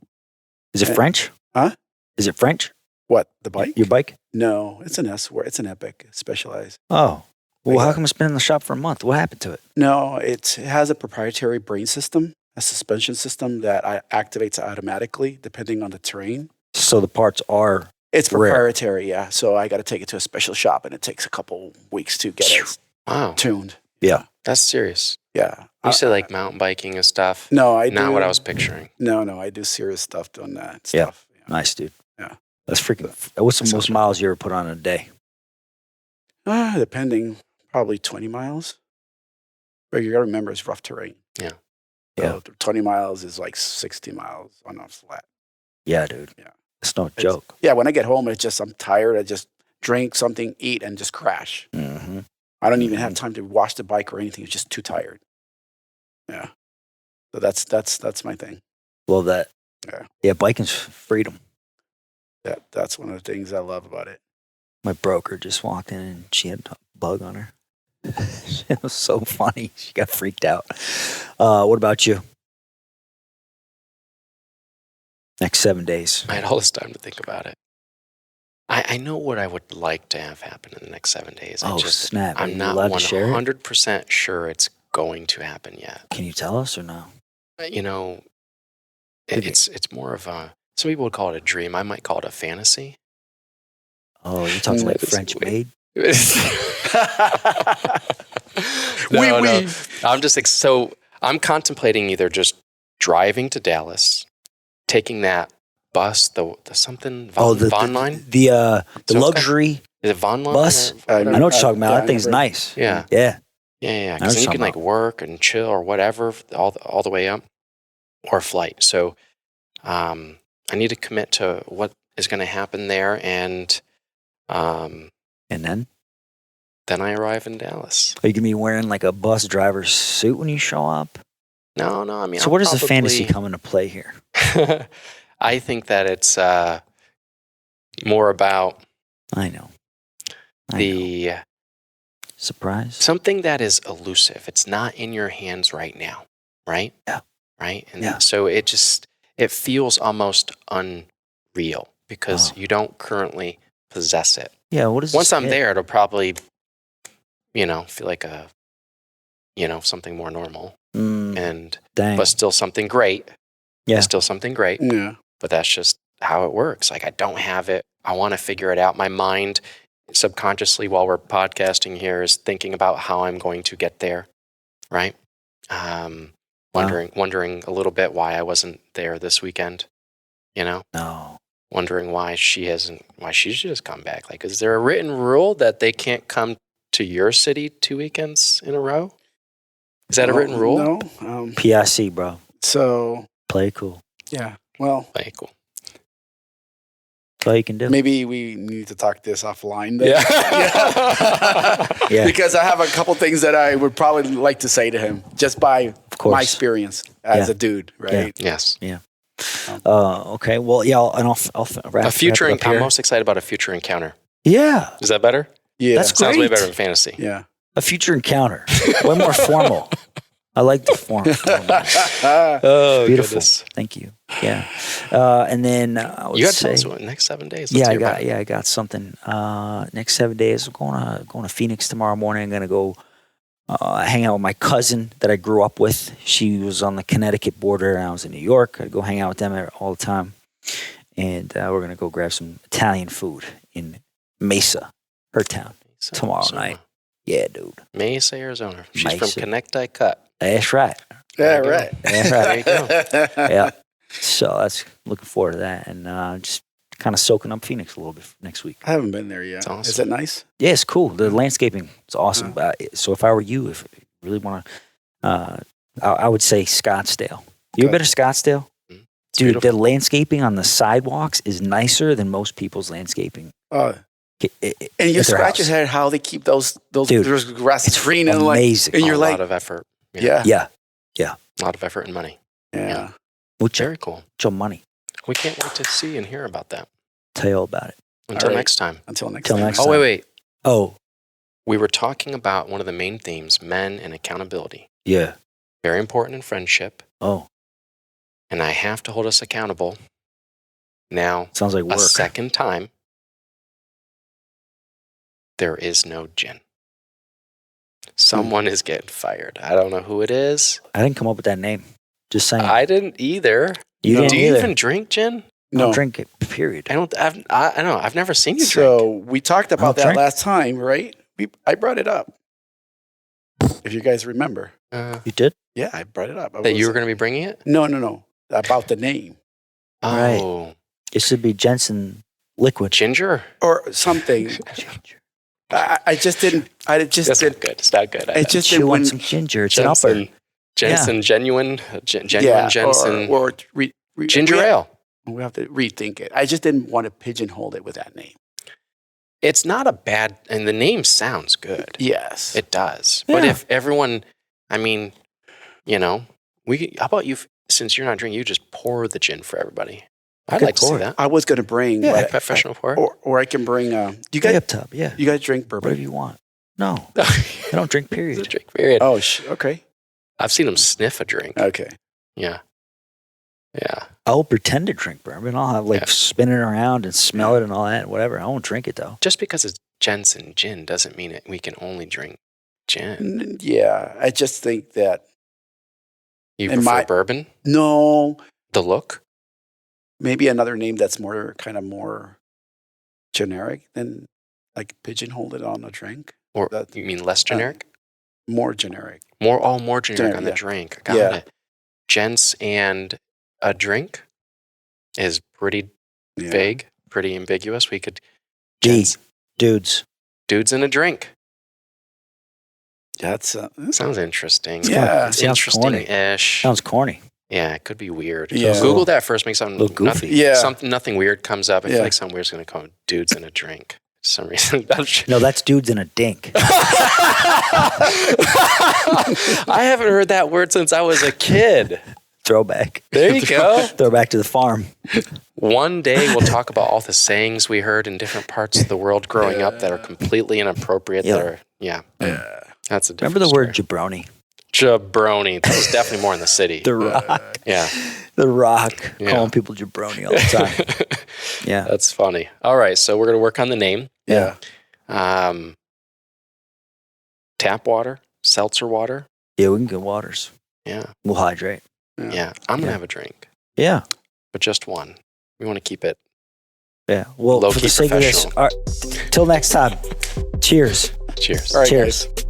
Is it French? Huh? Is it French? What, the bike? Your bike? No, it's an It's an Epic Specialized. Oh. Well, Yeah. how come it's been in the shop for a month? What happened to it? No, it has a proprietary brain system, a suspension system that activates automatically depending on the terrain. So the parts are It's rare. proprietary, yeah. So I got to take it to a special shop, and it takes a couple weeks to get it Wow. tuned. Yeah. That's serious. Yeah. You said like mountain biking and stuff. No, Not what I was picturing. No, I do serious stuff doing that Yeah. stuff. Yeah. Nice, dude. Yeah. That's freaking. What's the That most sounds miles you ever put on in a day? Depending, probably 20 miles. But you got to remember, it's rough terrain. Yeah. Yeah. So 20 miles is like 60 miles on a flat. Yeah, dude. Yeah. It's no joke. Yeah, when I get home, I'm tired. I just drink something, eat, and just crash. Mm-hmm. I don't even have time to wash the bike or anything. It's just too tired. Yeah. So that's my thing. Love that. Yeah. Yeah, biking's freedom. That's one of the things I love about it. My broker just walked in and she had a bug on her. It was so funny. She got freaked out. What about you? Next 7 days. I had all this time to think about it. I know what I would like to have happen in the next 7 days. Snap. Are I'm you not allowed to share it? 100% sure it's going to happen yet. Can you tell us or no? It's more of a, some people would call it a dream. I might call it a fantasy. Oh, you're talking like It's French weird. maid? No. I'm just so I'm contemplating either just driving to Dallas, taking that bus, the something Von line. The So- luxury. Is it Von line? bus? or I I whatever? know what you're talking about. Yeah, That thing's never- nice. Yeah, Yeah. yeah. I know Because then what you you're can like talking work and chill or whatever all the way up, or flight. So, I need to commit to what is going to happen there, and And then? then I arrive in Dallas. Are you going to be wearing like a bus driver's suit when you show up? No. I mean, So where does the fantasy come into play here? I think that it's more about I know. the surprise. something that is elusive. It's not in your hands right now, right? Yeah. Right? And Yeah. so it feels almost unreal because you don't currently possess it. Yeah, what is Once this I'm get? there, it'll probably, feel like something more normal. And Dang. but still something great. Yeah. Still something great. Yeah. But that's just how it works. Like I don't have it. I want to figure it out. My mind subconsciously while we're podcasting here is thinking about how I'm going to get there. Right? Wondering a little bit why I wasn't there this weekend. No. Wondering why she's just come back. Like, is there a written rule that they can't come to your city 2 weekends in a row? Is that a written rule? No. PIC, bro. So Play it cool. yeah. Well, Okay, cool. That's all you can do. maybe we need to talk this offline then. Yeah. Yeah. Because I have a couple things that I would probably like to say to him just by Of course. my experience as a dude, right? Yes. Okay. Well, yeah. I'll wrap. A future. wrap it up I'm here. most excited about a future encounter. Yeah. Is that better? Yeah. That's Sounds way great. better than fantasy. Yeah. A future encounter. Way more formal. I like the form. Oh, Beautiful. goodness. Thank you. Yeah. And then I would You got to say, tell us what next 7 days. yeah, Let's I hear about it. I got something. Next 7 days, I'm going to Phoenix tomorrow morning. I'm going to go hang out with my cousin that I grew up with. She was on the Connecticut border, and I was in New York. I'd go hang out with them all the time. And we're going to go grab some Italian food in Mesa, her town, tomorrow Arizona. night. Yeah, dude. Mesa, Arizona. She's Mesa. from Connecticut. That's right. Yeah, There you right. That's right. There you go. Yeah. So that's looking forward to that, and just kind of soaking up Phoenix a little bit next week. I haven't been there yet. It's awesome. Is it nice? Yeah, it's cool. The landscaping is awesome. So if I were you, if you really want to, I would say Scottsdale. You ever been to Scottsdale? It's Dude, beautiful. the landscaping on the sidewalks is nicer than most people's landscaping. And you at their scratch your house. head how they keep those Dude, there's grass it's green and like, amazing. and you're a like, lot of effort. yeah. Yeah. A lot of effort and money. Yeah. Mucho, Very cool. mucho money. We can't wait to see and hear about that. Tell you all about it. Until right. next time. Until next Till time. next Oh, time. wait. Oh, We were talking about one of the main themes, men and accountability. yeah. Very important in friendship. Oh, And I have to hold us accountable now sounds like a work. second time. There is no gin. Someone is getting fired. I don't know who it is. I didn't come up with that name. Just saying. I didn't either. You didn't Do you either. even drink gin? I don't No. drink it, period. I don't know. I've never seen you drink. So we talked about that drink. last time, right? I brought it up. If you guys remember. You did? Yeah, I brought it up. That you were going to be bringing it? No. About the name. Right. Oh, It should be Jensen Liquid. ginger? Or something. I just didn't. I just That's didn't. not good. It's not good. I It know. just Chew didn't. on When, some ginger. It's an upper. Jensen, genuine yeah, Jensen. or Ginger ale. We have to rethink it. I just didn't want to pigeonhole it with that name. It's not a bad, and the name sounds good. Yes. It does. But Yeah. if everyone, I mean, how about you, since you're not drinking, you just pour the gin for everybody. I'd Okay, like to see pour it. that. I was going to bring. Yeah, but- Professional pour. or I can bring. You Way guys, up top, yeah. you guys drink Whatever bourbon? you want. No, I don't drink, It's a period. drink period. Oh, okay. I've seen them sniff a drink. Okay. Yeah. Yeah. I'll pretend to drink bourbon. I'll have Yeah. spin it around and smell it and all that, whatever. I won't drink it though. Just because it's Jensen gin doesn't mean we can only drink gin. Yeah, I just think that You And prefer my- bourbon? no, The look? maybe another name that's more generic than like pigeonhole it on a drink. Or That- you mean less generic? More generic. More generic Generic, on the yeah. drink. Got Yeah. it. Gents and a drink is pretty Yeah. vague, pretty ambiguous. We could D, gents, dudes. dudes and a drink. That's Sounds interesting. Yeah. It's Sounds corny. interesting-ish. Sounds corny. Yeah, it could be weird. Yeah. Google that first. Make something A little goofy. Nothing, nothing weird comes up. I feel Yeah. like something weird's going to come. Dudes and a drink. For some reason. No, that's dudes in a dink. I haven't heard that word since I was a kid. Throwback. There you go. Throwback to the farm. One day we'll talk about all the sayings we heard in different parts of the world growing up that are completely inappropriate. Yeah. That's a different Remember the story. word jabroni? Jabroni. That was definitely more in the city. The Rock. Yeah. The Rock. Yeah. Calling people jabroni all the time. Yeah. That's funny. All right. So we're going to work on the name. Yeah. Tap water, seltzer water. Yeah, we can get waters. Yeah. We'll hydrate. Yeah. I'm going to have a drink, Yeah. but just one. We want to keep it. Yeah. Well, Low-key for the sake of this, professional. all right, till next time. Cheers. Cheers. All right, Cheers. guys.